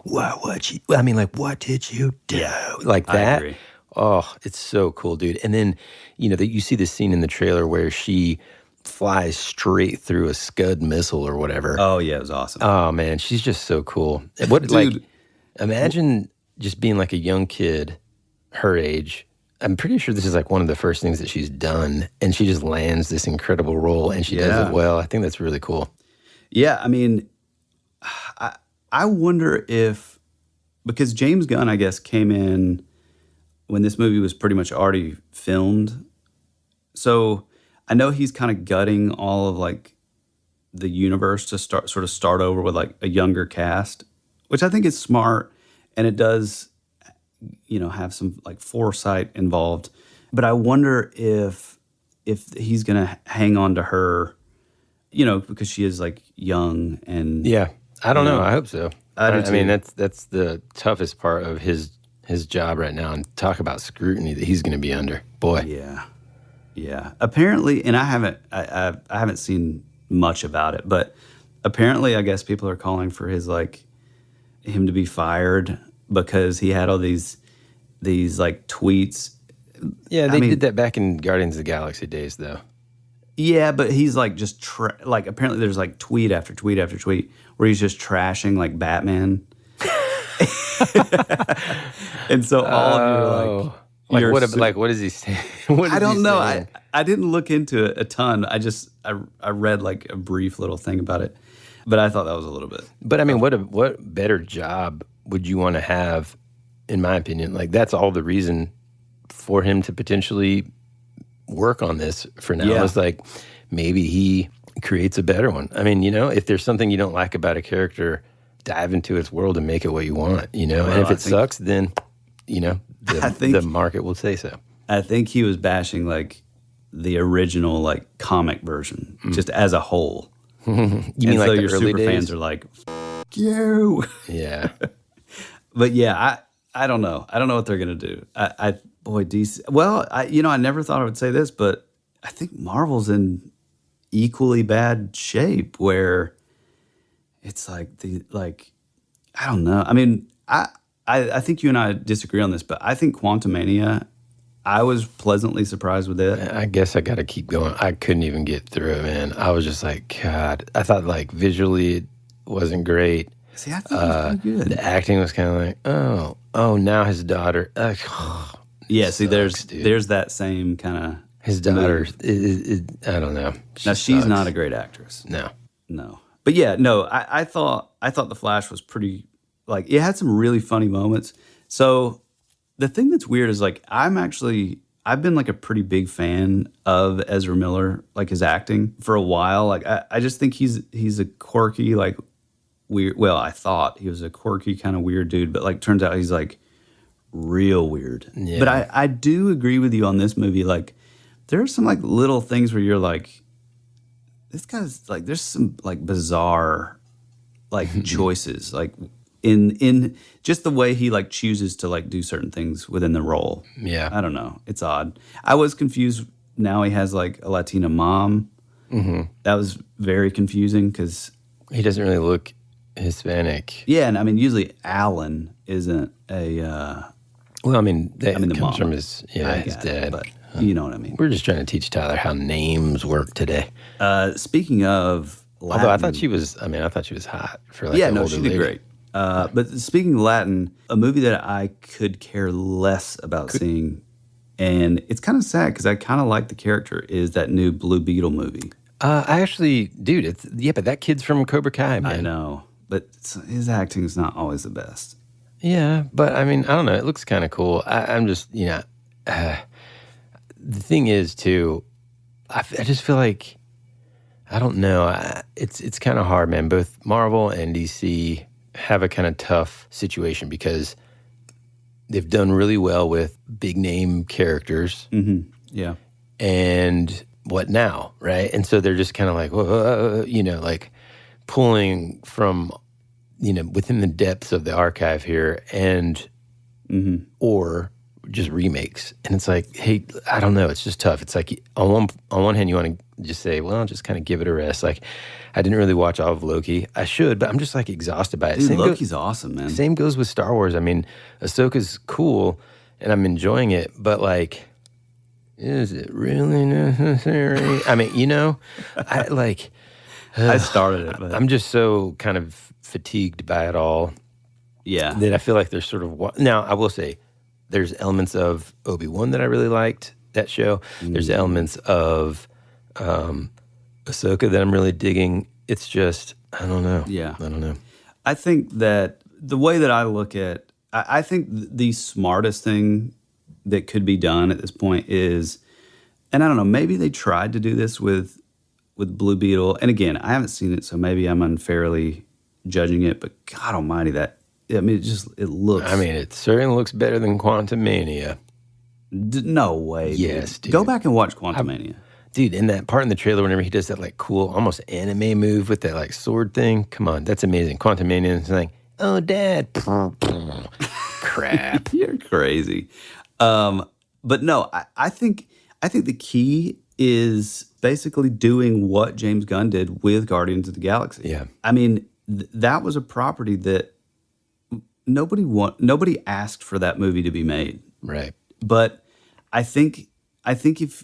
what did you do? Yeah, like that. I agree. Oh, it's so cool, dude. And then, that you see this scene in the trailer where she flies straight through a Scud missile or whatever. Oh, yeah, it was awesome. Oh, man, she's just so cool. What, dude, like, imagine just being like a young kid, her age. I'm pretty sure this is like one of the first things that she's done, and she just lands this incredible role, and she does it well. I think that's really cool. Yeah, I mean, I wonder if, because James Gunn, I guess, came in when this movie was pretty much already filmed. So I know he's kind of gutting all of like the universe to start over with like a younger cast, which I think is smart. And it does, have some like foresight involved. But I wonder if he's going to hang on to her, because she is like young and. Yeah. I don't know. I hope so. I mean, that's the toughest part of his job right now, and talk about scrutiny that he's going to be under. Boy. Yeah. Apparently, and I haven't seen much about it, but apparently I guess people are calling for him to be fired because he had all these like tweets. Yeah, they did that back in Guardians of the Galaxy days though. Yeah, but he's like just apparently there's like tweet after tweet after tweet where he's just trashing like Batman. And so all of you are like, what is he saying? I don't know. I didn't look into it a ton. I read like a brief little thing about it, but I thought that was a little bit. But I mean, what better job would you want to have? In my opinion, like that's all the reason for him to potentially work on this for now. It's like maybe he creates a better one. I mean, if there's something you don't like about a character, dive into its world and make it what you want, and if it sucks, then, the market will say so. I think he was bashing like the original like comic version, just as a whole. You mean like so the your early super days? fans are like, F you. Yeah. But yeah, I don't know. I don't know what they're gonna do. DC. Well, I never thought I would say this, but I think Marvel's in equally bad shape where it's like I don't know. I mean, I think you and I disagree on this, but I think Quantumania, I was pleasantly surprised with it. I guess I got to keep going. I couldn't even get through it, man. I was just like, God. I thought like visually it wasn't great. See, I thought it was pretty good. The acting was kind of like, oh, now his daughter. Yeah, see, there's that same kind of. His daughter, I don't know. She's not a great actress. No. But yeah, no, I thought The Flash was pretty, like, it had some really funny moments. So the thing that's weird is like, I've been like a pretty big fan of Ezra Miller, like his acting for a while. Like I just think he's a quirky, like weird. Well, I thought he was a quirky kind of weird dude, but like turns out he's like real weird. Yeah. But I do agree with you on this movie. Like there are some like little things where you're like, this guy's like, there's some like bizarre like choices, like in just the way he like chooses to like do certain things within the role. Yeah. I don't know. It's odd. I was confused. Now he has like a Latina mom. That was very confusing because he doesn't really look Hispanic. Yeah, and I mean usually Alan isn't a. Well, I mean, that the comes mom. from his dad. But you know what I mean. We're just trying to teach Tyler how names work today. Speaking of Latin, although I thought she was hot for like an older she did lady. great. But speaking of Latin, a movie that I could care less about seeing, and it's kind of sad because I kind of like the character, is that new Blue Beetle movie. I actually, dude, but that kid's from Cobra Kai, man. I know, but his acting is not always the best. Yeah, but I mean, I don't know. It looks kind of cool. I'm just, the thing is, too, I just feel like, I don't know. It's kind of hard, man. Both Marvel and DC have a kind of tough situation because they've done really well with big name characters. Yeah. And what now, right? And so they're just kind of like, like pulling from, within the depths of the archive here and, or just remakes. And it's like, hey, I don't know. It's just tough. It's like on one hand, you want to just say, well, I'll just kind of give it a rest. Like I didn't really watch all of Loki. I should, but I'm just like exhausted by it. Dude, Loki's awesome, man. Same goes with Star Wars. I mean, Ahsoka's cool and I'm enjoying it, but like, is it really necessary? I mean, I started it, but I'm just so kind of fatigued by it all. Yeah. That I feel like there's sort of, now I will say, there's elements of Obi-Wan that I really liked, that show. There's elements of Ahsoka that I'm really digging. It's just, I don't know. Yeah. I don't know. I think that the way that I look at, I think the smartest thing that could be done at this point is, and I don't know, maybe they tried to do this with Blue Beetle. And again, I haven't seen it, so maybe I'm unfairly judging it, but God almighty, it looks. I mean, it certainly looks better than Quantumania. No way. Yes, dude. Go back and watch Quantumania. Dude, in that part in the trailer, whenever he does that like cool, almost anime move with that like sword thing, come on, that's amazing. Quantumania is like, oh, Dad. Crap. You're crazy. But no, I think the key is basically doing what James Gunn did with Guardians of the Galaxy. Yeah. I mean, that was a property that nobody asked for that movie to be made. Right. But I think if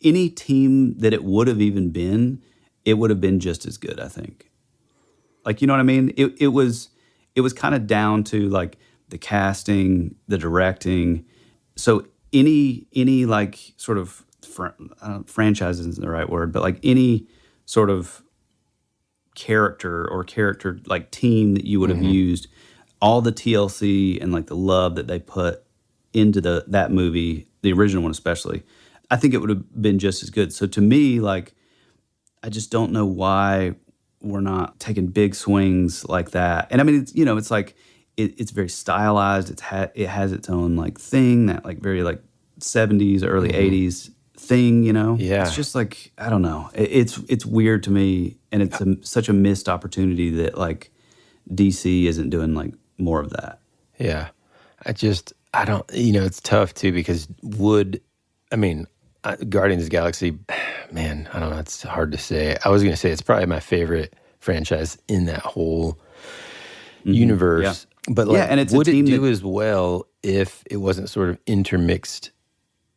any team that it would have even been, it would have been just as good, I think. Like, you know what I mean? It was kind of down to like the casting, the directing. So any like sort of franchise isn't the right word, but like any sort of character like team that you would have used, all the TLC and like the love that they put into that movie, the original one especially, I think it would have been just as good. So to me, like, I just don't know why we're not taking big swings like that. And I mean, it's like it's very stylized. It has its own like thing, that like very like 70s, early 80s thing, Yeah. It's just like, I don't know. It's weird to me, and it's such a missed opportunity that like DC isn't doing like more of that. Yeah. I don't, it's tough too because Guardians of the Galaxy, man, I don't know. It's hard to say. I was going to say it's probably my favorite franchise in that whole universe. Yeah. But like, and it's would a it team do as well if it wasn't sort of intermixed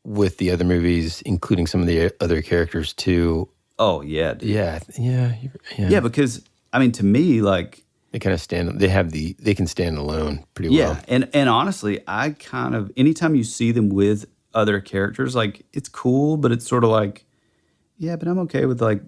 with the other movies, including some of the other characters too? Oh, yeah, dude. Yeah. Because, I mean, to me, like, they kind of they can stand alone pretty well. Yeah, and honestly, I kind of, anytime you see them with other characters, like, it's cool, but it's sort of like, yeah, but I'm okay with like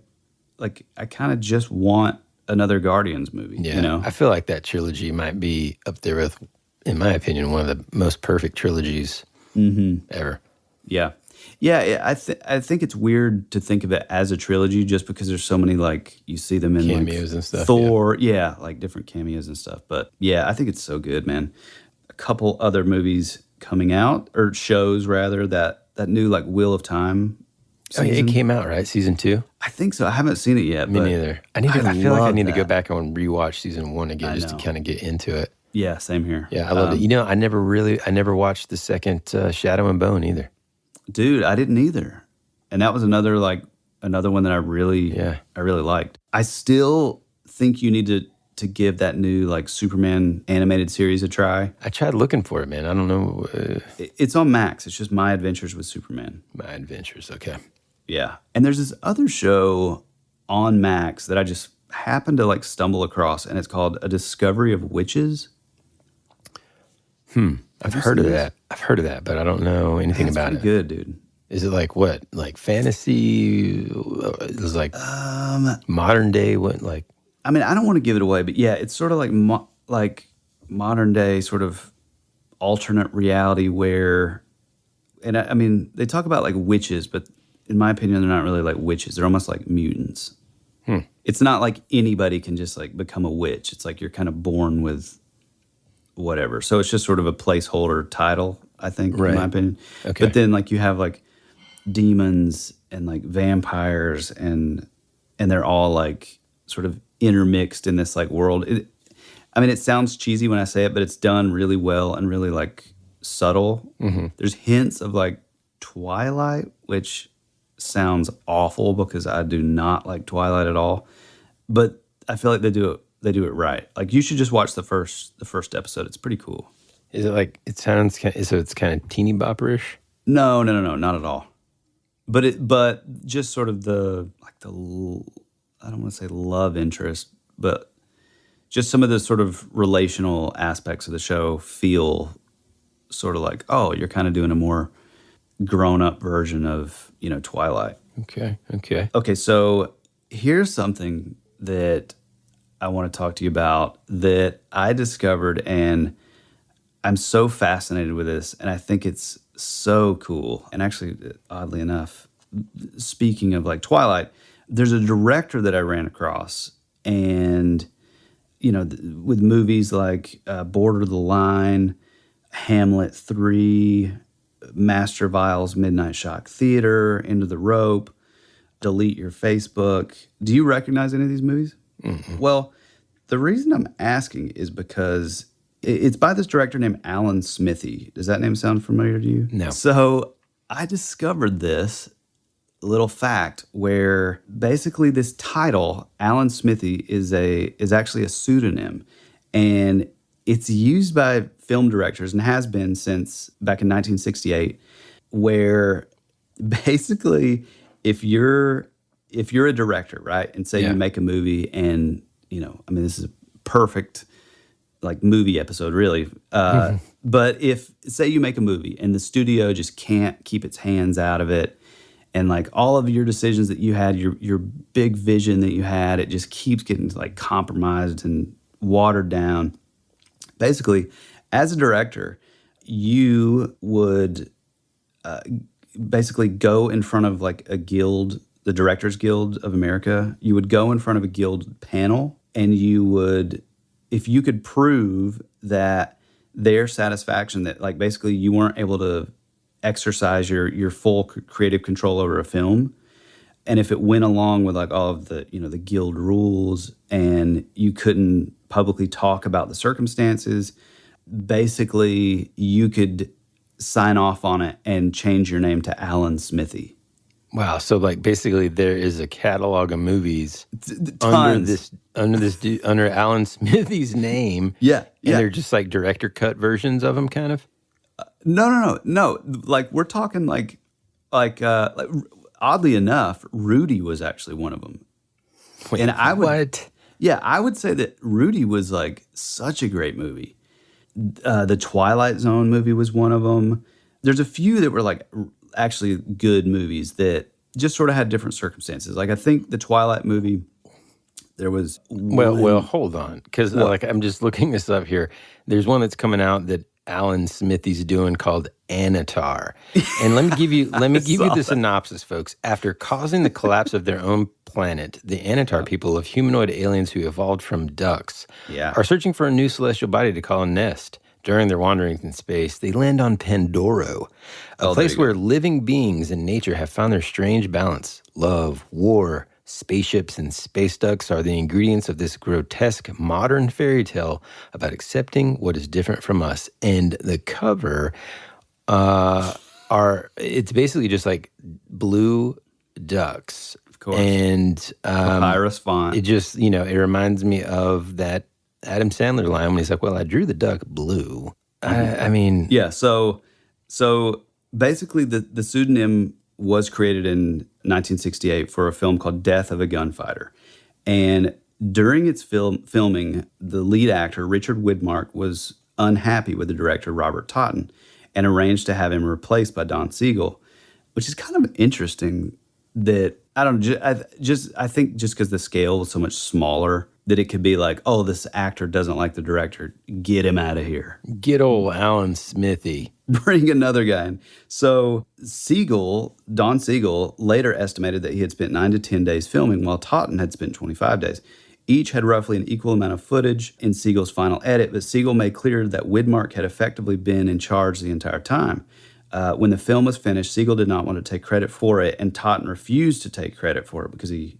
I kind of just want another Guardians movie, Yeah, I feel like that trilogy might be up there with, in my opinion, one of the most perfect trilogies ever. Yeah. Yeah, I think it's weird to think of it as a trilogy just because there's so many, like, you see them in cameos like and stuff. Thor, yeah, like different cameos and stuff. But yeah, I think it's so good, man. A couple other movies coming out, or shows rather, that new like Wheel of Time season. Oh, yeah, it came out, right? Season 2? I think so. I haven't seen it yet. Me neither. I feel like I need to go that. back and rewatch season 1 again just to kind of get into it. Yeah, same here. Yeah, I loved it. You know, I never watched the second Shadow and Bone either. Dude, I didn't either. And that was another one that I really liked. I still think you need to give that new like Superman animated series a try. I tried looking for it, man. I don't know. It's on Max. It's just My Adventures with Superman. My Adventures, okay. Yeah. And there's this other show on Max that I just happened to like stumble across, and it's called A Discovery of Witches. I've heard of that. I've heard of that, but I don't know anything about it. Good, dude. Is it like what? Like fantasy? It was like modern day. What like? I mean, I don't want to give it away, but yeah, it's sort of like modern day sort of alternate reality where, and I mean, they talk about like witches, but in my opinion, they're not really like witches. They're almost like mutants. It's not like anybody can just like become a witch. It's like you're kind of born with whatever. So it's just sort of a placeholder title, I think, in my opinion. Okay. But then like you have like demons and like vampires and they're all like sort of intermixed in this like world. I mean, it sounds cheesy when I say it, but it's done really well and really like subtle. There's hints of like Twilight, which sounds awful because I do not like Twilight at all. But I feel like they do it right. Like you should just watch the first episode. It's pretty cool. Is it like it sounds so it's kind of teeny bopperish? No, not at all. But just sort of the I don't want to say love interest, but just some of the sort of relational aspects of the show feel sort of like, oh, you're kind of doing a more grown-up version of, Twilight. Okay, so here's something that I want to talk to you about that I discovered, and I'm so fascinated with this, and I think it's so cool. And actually, oddly enough, speaking of like Twilight, there's a director that I ran across, and with movies like Border the Line, Hamlet 3, Master Vile's Midnight Shock Theater, Into the Rope, Delete Your Facebook. Do you recognize any of these movies? Well, the reason I'm asking is because it's by this director named Alan Smithee. Does that name sound familiar to you? No. So I discovered this little fact where basically this title, Alan Smithee, is actually a pseudonym, and it's used by film directors and has been since back in 1968, where basically if you're a director, right, and say you make a movie, and this is a perfect like movie episode, really. But if say you make a movie and the studio just can't keep its hands out of it, and like all of your decisions that you had, your big vision that you had, it just keeps getting like compromised and watered down. Basically, as a director, you would basically go in front of like a guild, the Directors Guild of America. You would go in front of a guild panel, and you would, if you could prove that their satisfaction, that like basically you weren't able to exercise your full creative control over a film, and if it went along with like all of the the guild rules, and you couldn't publicly talk about the circumstances, basically you could sign off on it and change your name to Alan Smithee. Wow. So like basically there is a catalog of movies under Alan Smithee's name. Yeah. And they're just like director cut versions of them, kind of? No. Like we're talking like oddly enough, Rudy was actually one of them. Wait, and I would, what? Yeah, I would say that Rudy was like such a great movie. The Twilight Zone movie was one of them. There's a few that were like actually good movies that just sort of had different circumstances. Like I think the Twilight movie, there was well, hold on, because like I'm just looking this up here. There's one that's coming out that Alan Smithy's doing called Anatar. And let me give you the synopsis, folks. After causing the collapse of their own planet, the Anatar people of humanoid aliens who evolved from ducks are searching for a new celestial body to call a nest. During their wanderings in space, they land on Pandoro, a place where living beings and nature have found their strange balance. Love, war, spaceships, and space ducks are the ingredients of this grotesque modern fairy tale about accepting what is different from us. And the cover it's basically just like blue ducks. Of course. And papyrus font. It just, it reminds me of that Adam Sandler line when he's like, well, I drew the duck blue. I mean... Yeah, so basically the pseudonym was created in 1968 for a film called Death of a Gunfighter. And during its filming, the lead actor, Richard Widmark, was unhappy with the director, Robert Totten, and arranged to have him replaced by Don Siegel, which is kind of interesting that, I don't know, I think just because the scale was so much smaller, that it could be like, oh, this actor doesn't like the director. Get him out of here. Get old Alan Smithy. Bring another guy in. So Don Siegel, later estimated that he had spent 9 to 10 days filming, while Totten had spent 25 days. Each had roughly an equal amount of footage in Siegel's final edit, but Siegel made clear that Widmark had effectively been in charge the entire time. When the film was finished, Siegel did not want to take credit for it, and Totten refused to take credit for it because he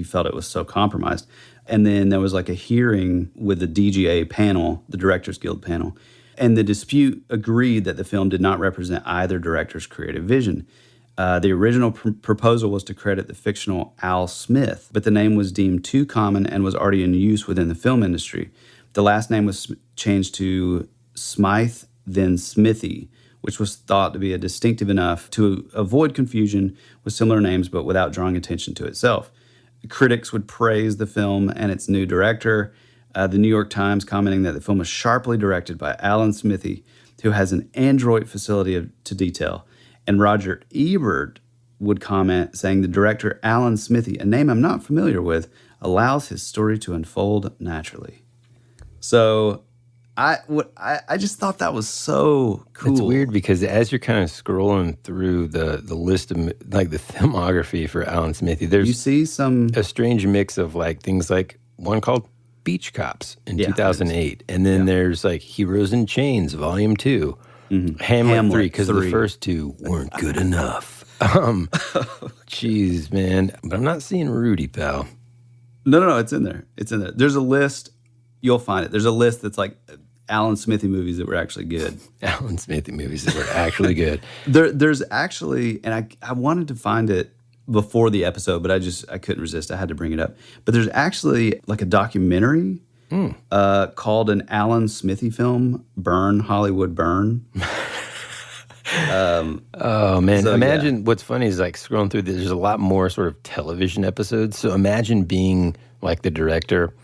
felt it was so compromised. And then there was like a hearing with the DGA panel, the Directors Guild panel, and the dispute agreed that the film did not represent either director's creative vision. The original proposal was to credit the fictional Al Smith, but the name was deemed too common and was already in use within the film industry. The last name was changed to Smythe, then Smithy, which was thought to be distinctive enough to avoid confusion with similar names, but without drawing attention to itself. Critics would praise the film and its new director, the New York Times commenting that the film was sharply directed by Alan Smithy, who has an adroit facility to detail. And Roger Ebert would comment saying the director Alan Smithy, a name I'm not familiar with, allows his story to unfold naturally. So I just thought that was so cool. It's weird because as you're kind of scrolling through the list of like the filmography for Alan Smithy, you see a strange mix of like things like one called Beach Cops in 2008, and then there's like Heroes in Chains Volume 2, Hamlet 3 because the first two weren't good enough. Jeez, man, but I'm not seeing Rudy, pal. No, it's in there. There's a list. You'll find it. There's a list that's like Alan Smithy movies that were actually good. Alan Smithy movies that were actually good. There's actually, and I wanted to find it before the episode, but I couldn't resist. I had to bring it up. But there's actually like a documentary called an Alan Smithy film, Burn, Hollywood Burn. Oh, man. So, imagine what's funny is like scrolling through, there's a lot more sort of television episodes. So imagine being like the director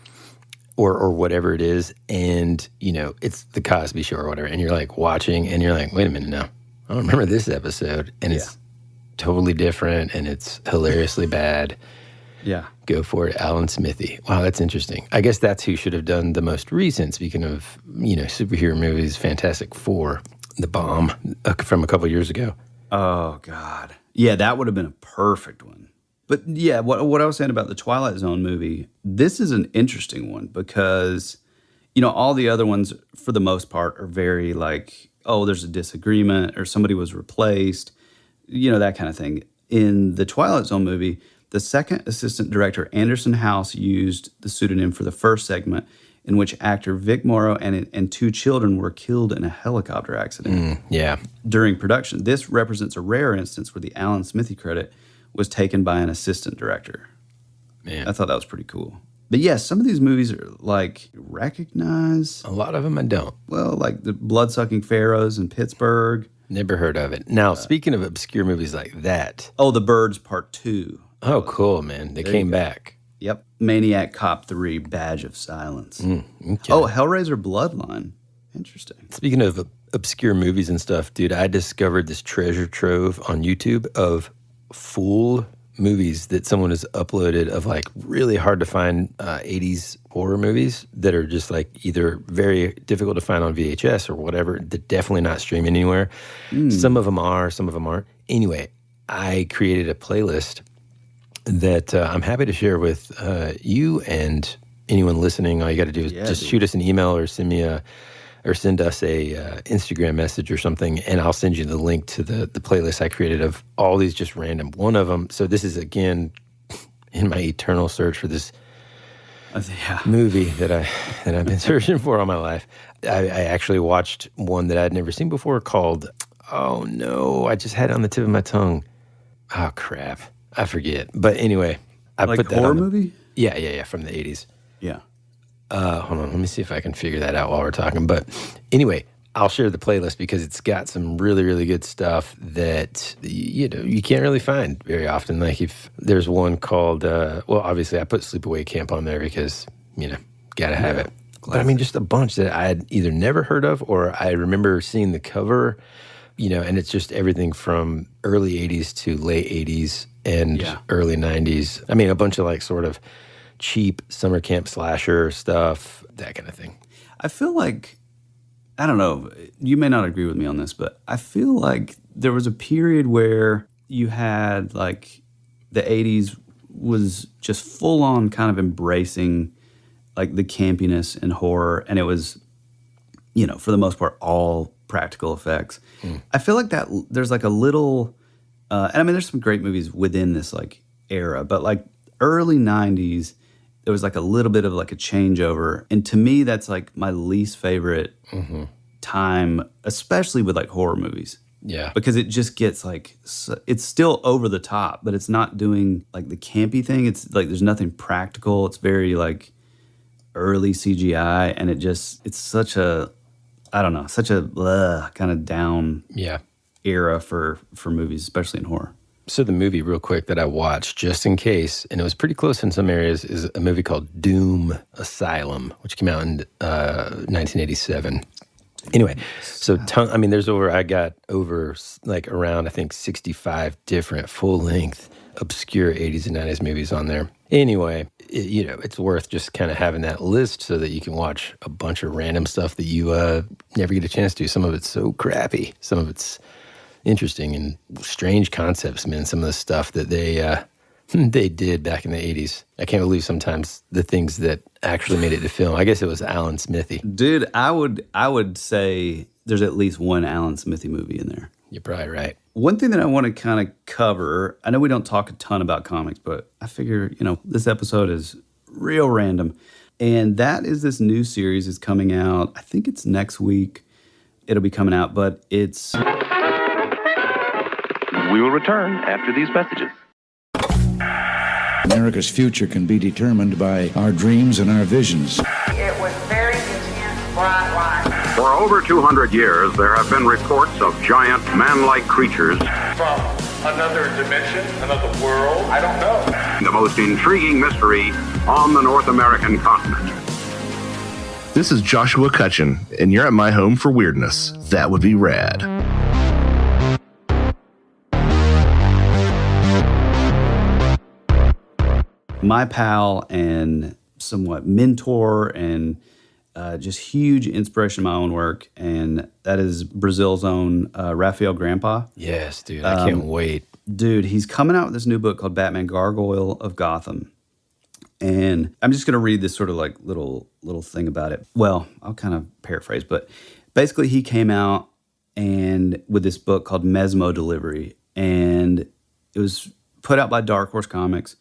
or whatever it is, and, it's the Cosby Show or whatever, and you're like watching, and you're like, wait a minute now. I don't remember this episode, and it's totally different, and it's hilariously bad. Yeah. Go for it, Alan Smithy. Wow, that's interesting. I guess that's who should have done the most recent, speaking of, superhero movies, Fantastic Four, The Bomb, from a couple years ago. Oh, God. Yeah, that would have been a perfect one. But yeah, what I was saying about the Twilight Zone movie, this is an interesting one because, all the other ones, for the most part, are very like, oh, there's a disagreement or somebody was replaced, that kind of thing. In the Twilight Zone movie, the second assistant director, Anderson House, used the pseudonym for the first segment, in which actor Vic Morrow and 2 children were killed in a helicopter accident during production. This represents a rare instance where the Alan Smithy credit was taken by an assistant director. Man. I thought that was pretty cool. But yeah, some of these movies are like recognize. A lot of them I don't. Well, like the Blood-Sucking Pharaohs in Pittsburgh. Never heard of it. Now, speaking of obscure movies like that. Oh, The Birds Part 2. Oh, cool, man. They came back. Yep. Maniac Cop 3, Badge of Silence. Okay. Oh, Hellraiser Bloodline. Interesting. Speaking of obscure movies and stuff, dude, I discovered this treasure trove on YouTube of full movies that someone has uploaded of like really hard to find 80s horror movies that are just like either very difficult to find on VHS or whatever. They're definitely not streaming anywhere. Some of them are, some of them aren't. Anyway, I created a playlist that I'm happy to share with you and anyone listening. All you got to do is shoot us an email or send us a Instagram message or something, and I'll send you the link to the playlist I created of all these just random. One of them, so this is, again, in my eternal search for this movie that I've been searching for all my life. I actually watched one that I'd never seen before called, oh no, I just had it on the tip of my tongue. Oh, crap. I forget. But anyway, I like put that horror on movie? Yeah, from the 80s. Yeah. Hold on, let me see if I can figure that out while we're talking. But anyway, I'll share the playlist because it's got some really, really good stuff that, you can't really find very often. Like if there's one called, well, obviously I put Sleepaway Camp on there because, gotta have it. But I mean, just a bunch that I had either never heard of or I remember seeing the cover, and it's just everything from early 80s to late 80s and early 90s. I mean, a bunch of like sort of cheap summer camp slasher stuff, that kind of thing. I feel like, I don't know, you may not agree with me on this, but I feel like there was a period where you had like the 80s was just full on kind of embracing like the campiness and horror, and it was, for the most part, all practical effects. I feel like that there's like a little, and I mean, there's some great movies within this like era, but like early 90s, there was like a little bit of like a changeover. And to me, that's like my least favorite time, especially with like horror movies. Yeah. Because it just gets like, it's still over the top, but it's not doing like the campy thing. It's like there's nothing practical. It's very like early CGI. And it's such a, I don't know, such a kind of down era for movies, especially in horror. So the movie, real quick, that I watched just in case, and it was pretty close in some areas, is a movie called Doom Asylum, which came out in 1987. Anyway, so I got over like around, I think, 65 different full-length, obscure 80s and 90s movies on there. Anyway, it's worth just kind of having that list so that you can watch a bunch of random stuff that you never get a chance to. Some of it's so crappy. Some of it's interesting and strange concepts, man. Some of the stuff that they did back in the 80s. I can't believe sometimes the things that actually made it to film. I guess it was Alan Smithy. Dude, I would say there's at least one Alan Smithy movie in there. You're probably right. One thing that I want to kind of cover, I know we don't talk a ton about comics, but I figure, this episode is real random. And that is this new series is coming out. I think it's next week. It'll be coming out, but it's... We will return after these messages. America's future can be determined by our dreams and our visions. It was very intense, bright light. For over 200 years, there have been reports of giant man-like creatures. From another dimension, another world, I don't know. The most intriguing mystery on the North American continent. This is Joshua Cutchin, and you're at my home for weirdness. That would be rad. My pal and somewhat mentor and just huge inspiration in my own work, and that is Brazil's own Rafael Grampa. Yes, dude, I can't wait. Dude, he's coming out with this new book called Batman Gargoyle of Gotham. And I'm just going to read this sort of like little thing about it. Well, I'll kind of paraphrase, but basically he came out and with this book called Mesmo Delivery, and it was put out by Dark Horse Comics.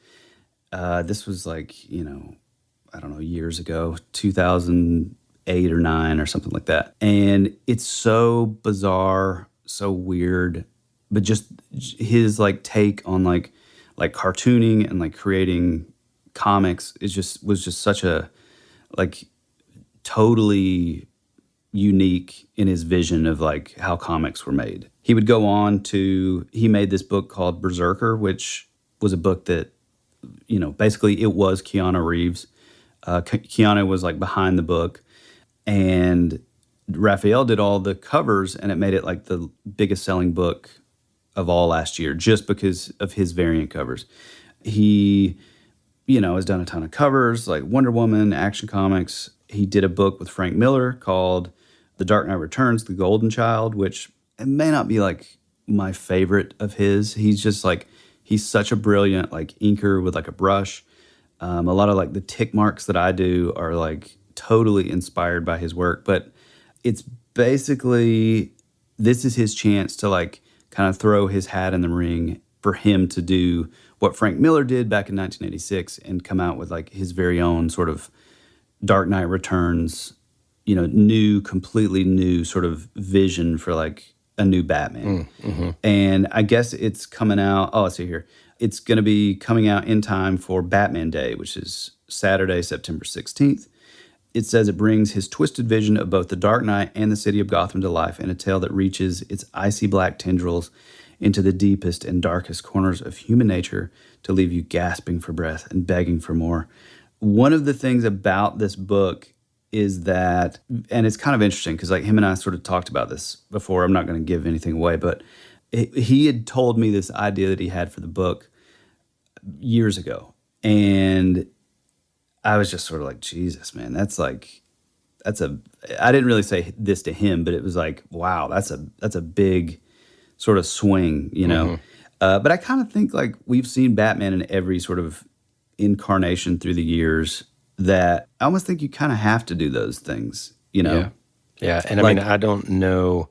This was like, I don't know, years ago, 2008 or 9 or something like that. And it's so bizarre, so weird, but just his like take on like cartooning and like creating comics was just such a like totally unique in his vision of like how comics were made. He would go on to, he made this book called Berserker, which was a book that, basically it was Keanu Reeves. Keanu was like behind the book, and Raphael did all the covers, and it made it like the biggest selling book of all last year just because of his variant covers. He, has done a ton of covers like Wonder Woman, Action Comics. He did a book with Frank Miller called The Dark Knight Returns, The Golden Child, which it may not be like my favorite of his. He's just like, he's such a brilliant like inker with like a brush. A lot of like the tick marks that I do are like totally inspired by his work, but it's basically, this is his chance to like kind of throw his hat in the ring for him to do what Frank Miller did back in 1986 and come out with like his very own sort of Dark Knight Returns, completely new sort of vision for like a new Batman. Mm-hmm. And I guess it's coming out, let's see here. It's going to be coming out in time for Batman Day, which is Saturday, September 16th. It says it brings his twisted vision of both the Dark Knight and the city of Gotham to life in a tale that reaches its icy black tendrils into the deepest and darkest corners of human nature to leave you gasping for breath and begging for more. One of the things about this book is that, and it's kind of interesting because like him and I sort of talked about this before. I'm not going to give anything away, but he had told me this idea that he had for the book years ago. And I was just sort of like, Jesus, man, I didn't really say this to him, but it was like, wow, that's a big sort of swing, Mm-hmm. But I kind of think like we've seen Batman in every sort of incarnation through the years that I almost think you kind of have to do those things, Yeah. And I mean, I don't know,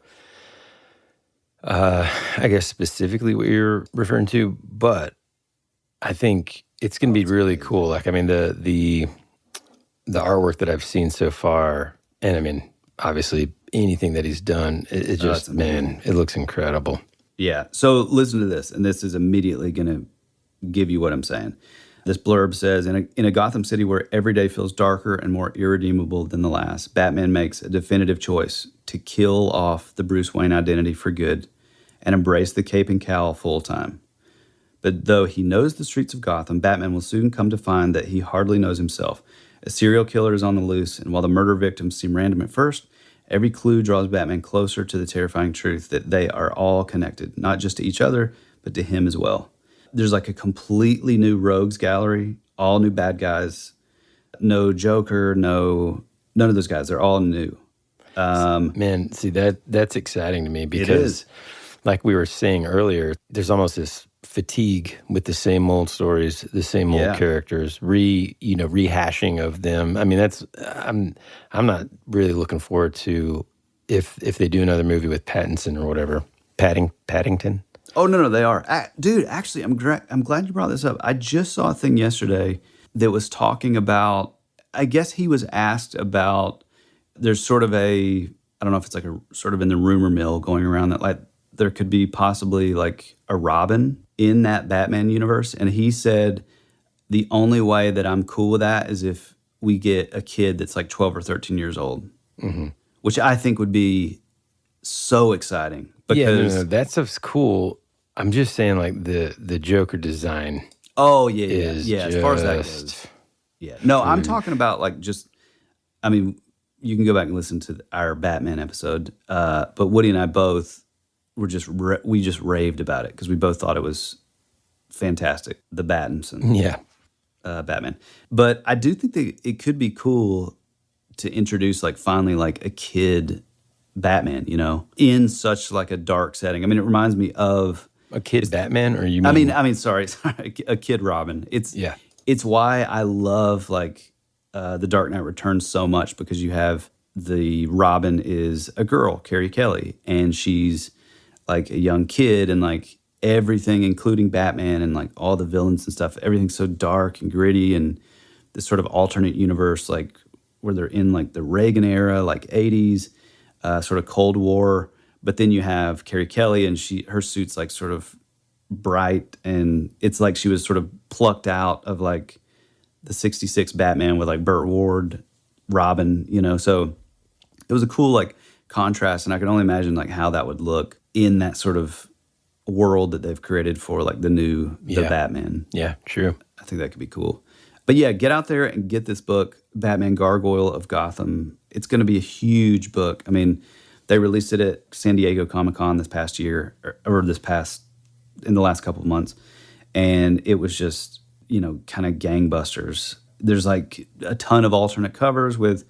I guess specifically what you're referring to, but I think it's going to be really cool. Like, I mean, the artwork that I've seen so far, and I mean, obviously anything that he's done, it just, man, it looks incredible. Yeah. So listen to this, and this is immediately going to give you what I'm saying. This blurb says, in a Gotham City where every day feels darker and more irredeemable than the last, Batman makes a definitive choice to kill off the Bruce Wayne identity for good and embrace the cape and cowl full time. But though he knows the streets of Gotham, Batman will soon come to find that he hardly knows himself. A serial killer is on the loose, and while the murder victims seem random at first, every clue draws Batman closer to the terrifying truth that they are all connected, not just to each other, but to him as well. There's like a completely new rogues gallery, all new bad guys, no Joker, none of those guys. They're all new. Man, see, that's exciting to me because, like we were saying earlier, there's almost this fatigue with the same old stories, the same old characters, rehashing of them. I mean, I'm not really looking forward to if they do another movie with Pattinson or whatever. Paddington? Oh, no, they are. Dude, actually, I'm glad you brought this up. I just saw a thing yesterday that was talking about, I guess he was asked about, there's sort of I don't know if it's like a sort of in the rumor mill going around that like there could be possibly like a Robin in that Batman universe. And he said, the only way that I'm cool with that is if we get a kid that's like 12 or 13 years old, which I think would be so exciting. Because no, that stuff's cool. I'm just saying, like the Joker design. Oh yeah. As far as that goes, yeah. No, I'm talking about like just. I mean, you can go back and listen to our Batman episode, but Woody and I both were we just raved about it because we both thought it was fantastic. The Battinson, Batman. But I do think that it could be cool to introduce like finally like a kid Batman, in such like a dark setting. I mean, it reminds me of a kid Batman, or you mean? I mean, sorry, a kid Robin. It's why I love like The Dark Knight Returns so much, because you have the Robin is a girl, Carrie Kelly, and she's like a young kid, and like everything, including Batman and like all the villains and stuff, everything's so dark and gritty, and this sort of alternate universe, like where they're in like the Reagan era, like 80s. Sort of Cold War, but then you have Carrie Kelly, and her suit's like sort of bright, and it's like she was sort of plucked out of like the 66 Batman with like Burt Ward, Robin, so it was a cool like contrast, and I can only imagine like how that would look in that sort of world that they've created for like the Batman. Yeah, true. I think that could be cool. But yeah, get out there and get this book, Batman Gargoyle of Gotham. It's going to be a huge book. I mean, they released it at San Diego Comic-Con this past year, or this past in the last couple of months. And it was just, kind of gangbusters. There's like a ton of alternate covers with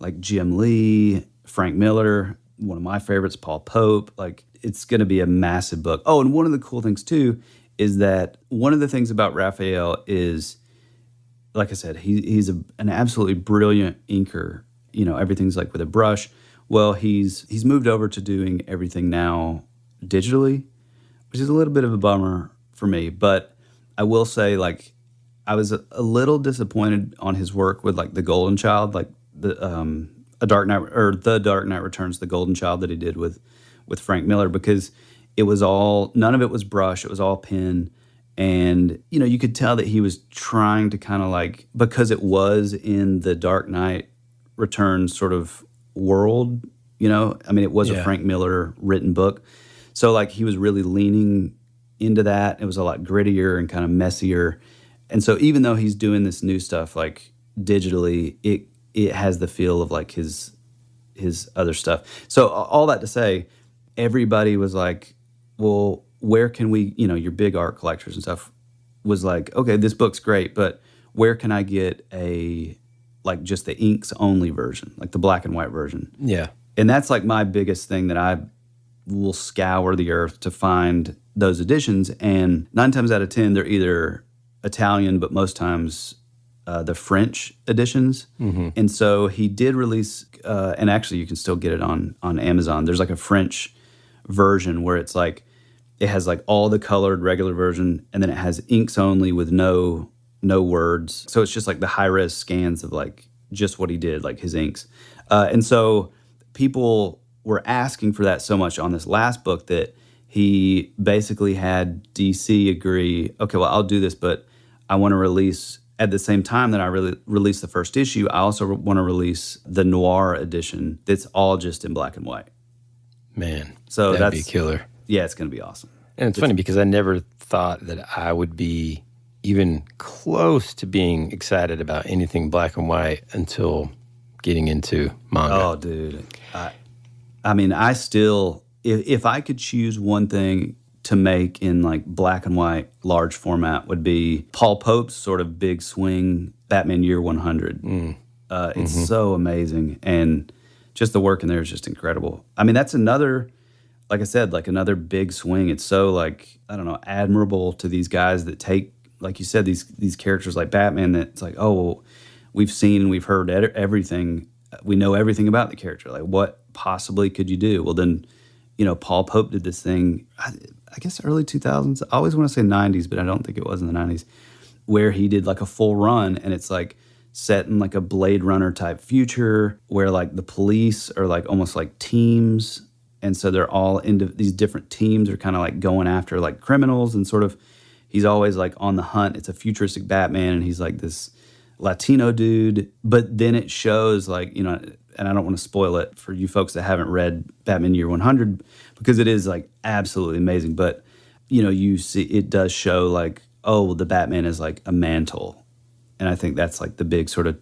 like Jim Lee, Frank Miller, one of my favorites, Paul Pope. Like, it's going to be a massive book. Oh, and one of the cool things too is that one of the things about Rafael is, like I said, he's an absolutely brilliant inker. Everything's like with a brush. Well, he's moved over to doing everything now digitally, which is a little bit of a bummer for me. But I will say, like, I was a little disappointed on his work with like The Golden Child, like the Dark Knight Returns, The Golden Child that he did with Frank Miller, because it was none of it was brush, it was all pen. And, you could tell that he was trying to kind of like, because it was in the Dark Knight Returns sort of world, it was a Frank Miller written book. So like he was really leaning into that. It was a lot grittier and kind of messier. And so even though he's doing this new stuff like digitally, it has the feel of like his other stuff. So all that to say, everybody was like, well, where can we, your big art collectors and stuff was like, okay, this book's great, but where can I get just the inks only version, like the black and white version? Yeah. And that's like my biggest thing, that I will scour the earth to find those editions. And 9 times out of 10, they're either Italian, but most times the French editions. Mm-hmm. And so he did release, and actually you can still get it on Amazon. There's like a French version where it's like, it has like all the colored regular version, and then it has inks only with no words. So it's just like the high-res scans of like just what he did, like his inks. And so people were asking for that so much on this last book that he basically had DC agree, okay, well, I'll do this, but I want to release, at the same time that I release the first issue, I also want to release the noir edition that's all just in black and white. Man, so that'd be killer. Yeah, it's going to be awesome. And it's funny because I never thought that I would be even close to being excited about anything black and white until getting into manga. Oh, dude. I still, if I could choose one thing to make in like black and white large format, would be Paul Pope's sort of big swing Batman Year 100. It's so amazing. And just the work in there is just incredible. That's another, like I said, like another big swing. It's so like, I don't know, admirable to these guys that take, like you said, these characters like Batman, that it's like, oh, well, we've seen and we've heard everything. We know everything about the character. Like, what possibly could you do? Well, then, Paul Pope did this thing, I guess early 2000s. I always want to say 90s, but I don't think it was in the 90s, where he did like a full run, and it's like set in like a Blade Runner type future where like the police are like almost like teams. And so they're all into these different teams are kind of like going after like criminals, and sort of he's always like on the hunt. It's a futuristic Batman, and he's like this Latino dude. But then it shows like, and I don't want to spoil it for you folks that haven't read Batman Year 100, because it is like absolutely amazing. But, you see it does show like, oh, the Batman is like a mantle. And I think that's like the big sort of,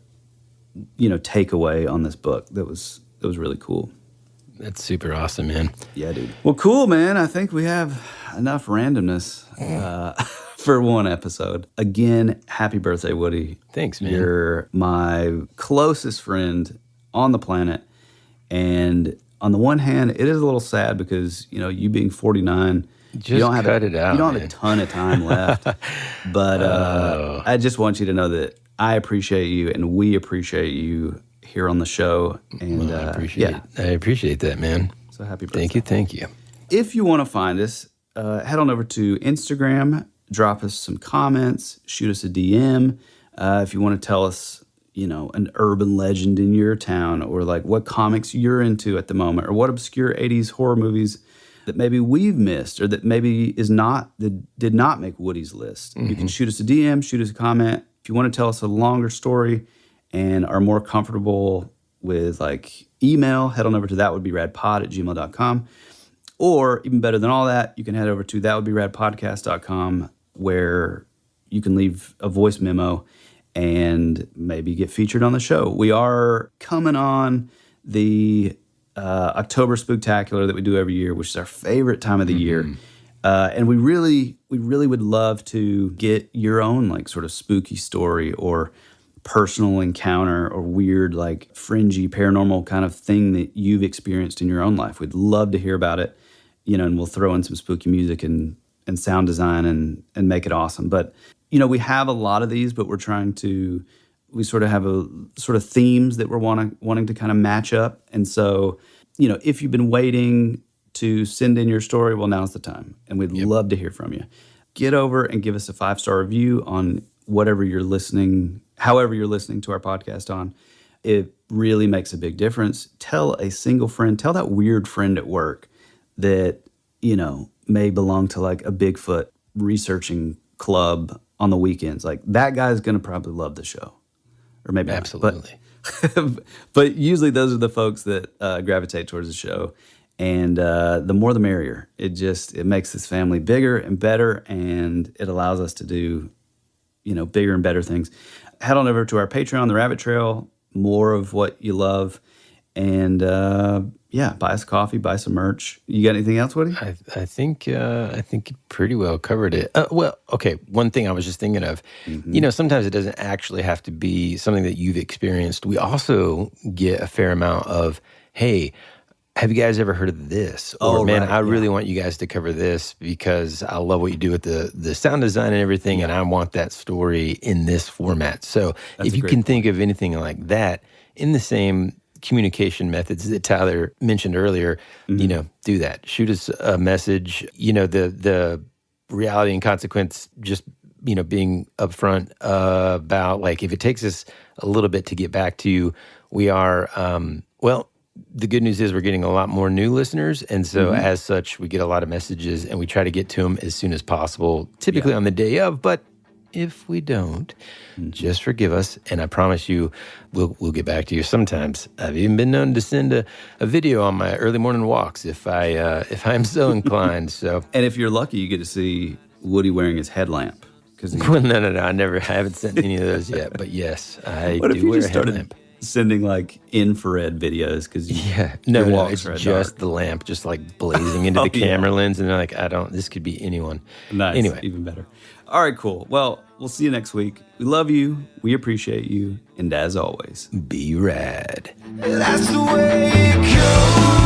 takeaway on this book that was really cool. That's super awesome, man. Yeah, dude. Well, cool, man. I think we have enough randomness for one episode. Again, happy birthday, Woody. Thanks, man. You're my closest friend on the planet. And on the one hand, it is a little sad because, you being 49, you don't have a ton of time left. But I just want you to know that I appreciate you and we appreciate you here on the show. And I appreciate that, man. So happy birthday. Thank you. If you want to find us, head on over to Instagram, drop us some comments, shoot us a DM. If you want to tell us, an urban legend in your town, or like what comics you're into at the moment, or what obscure 80s horror movies that maybe we've missed, or that maybe did not make Woody's list. You can shoot us a DM, shoot us a comment. If you want to tell us a longer story and are more comfortable with like email, head on over to thatwouldberadpod@gmail.com. Or even better than all that, you can head over to thatwouldberadpodcast.com, where you can leave a voice memo and maybe get featured on the show. We are coming on the October Spooktacular that we do every year, which is our favorite time of the year. And we really would love to get your own like sort of spooky story or personal encounter or weird, like fringy paranormal kind of thing that you've experienced in your own life. We'd love to hear about it, and we'll throw in some spooky music and sound design and make it awesome. But, we have a lot of these, but we sort of have a sort of themes that we're wanting to kind of match up. And so, if you've been waiting to send in your story, well, now's the time. And we'd love to hear from you. Get over and give us a 5-star review on however you're listening to our podcast on. It really makes a big difference. Tell a single friend, tell that weird friend at work that, may belong to like a Bigfoot researching club on the weekends. Like that guy's going to probably love the show. Or maybe absolutely. But usually those are the folks that gravitate towards the show. And the more the merrier. It makes this family bigger and better, and it allows us to do, bigger and better things. Head on over to our Patreon, The Rabbit Trail, more of what you love. And buy us coffee, buy some merch. You got anything else, Woody? I think you pretty well covered it. Well, okay, one thing I was just thinking of, sometimes it doesn't actually have to be something that you've experienced. We also get a fair amount of, hey, have you guys ever heard of this? Or, I really want you guys to cover this because I love what you do with the sound design and everything, and I want that story in this format. So if you can think of anything like that in the same communication methods that Tyler mentioned earlier, do that. Shoot us a message. The reality and consequence, just, being upfront about, like, if it takes us a little bit to get back to you, we are, the good news is we're getting a lot more new listeners, and so as such, we get a lot of messages, and we try to get to them as soon as possible, typically on the day of, but if we don't, just forgive us, and I promise you, we'll get back to you sometimes. I've even been known to send a video on my early morning walks if I'm so inclined. So, and if you're lucky, you get to see Woody wearing his headlamp. No, I haven't sent any of those yet. But yes, I do wear a headlamp. Sending like infrared videos because it's just the lamp just like blazing into the camera lens, and they're like, this could be anyone. Nice. Anyway, even better. All right, cool. Well, we'll see you next week. We love you. We appreciate you. And as always, be rad. That's the way it goes.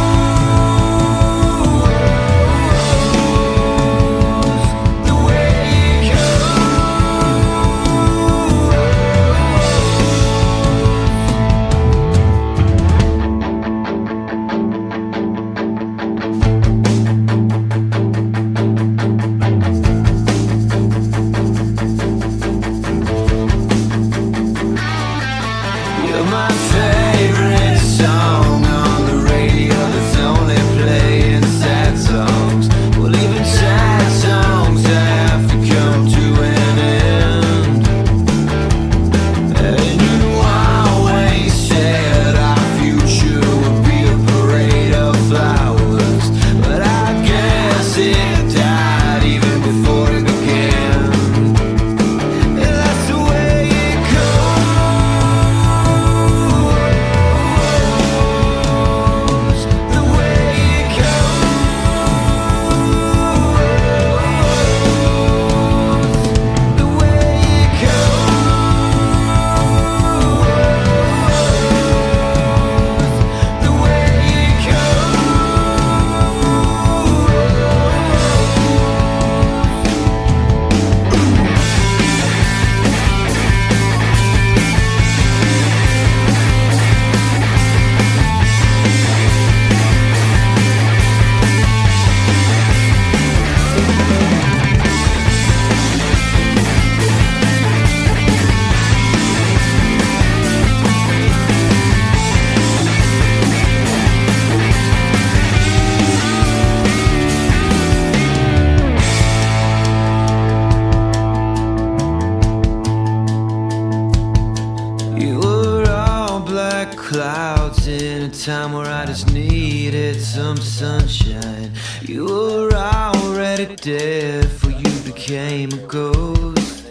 clouds in a time where I just needed some sunshine. You were already dead before you became a ghost.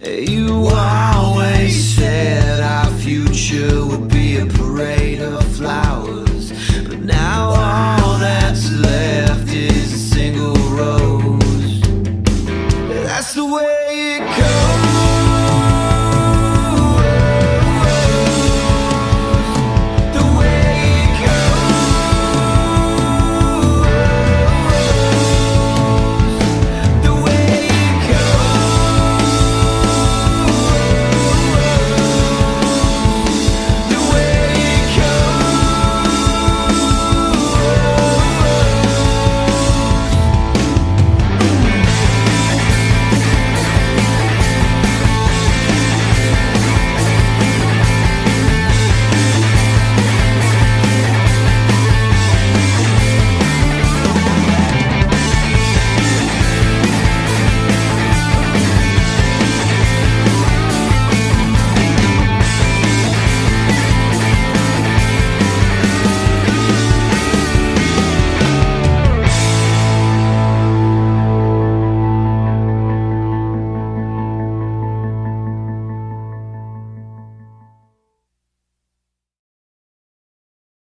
You always said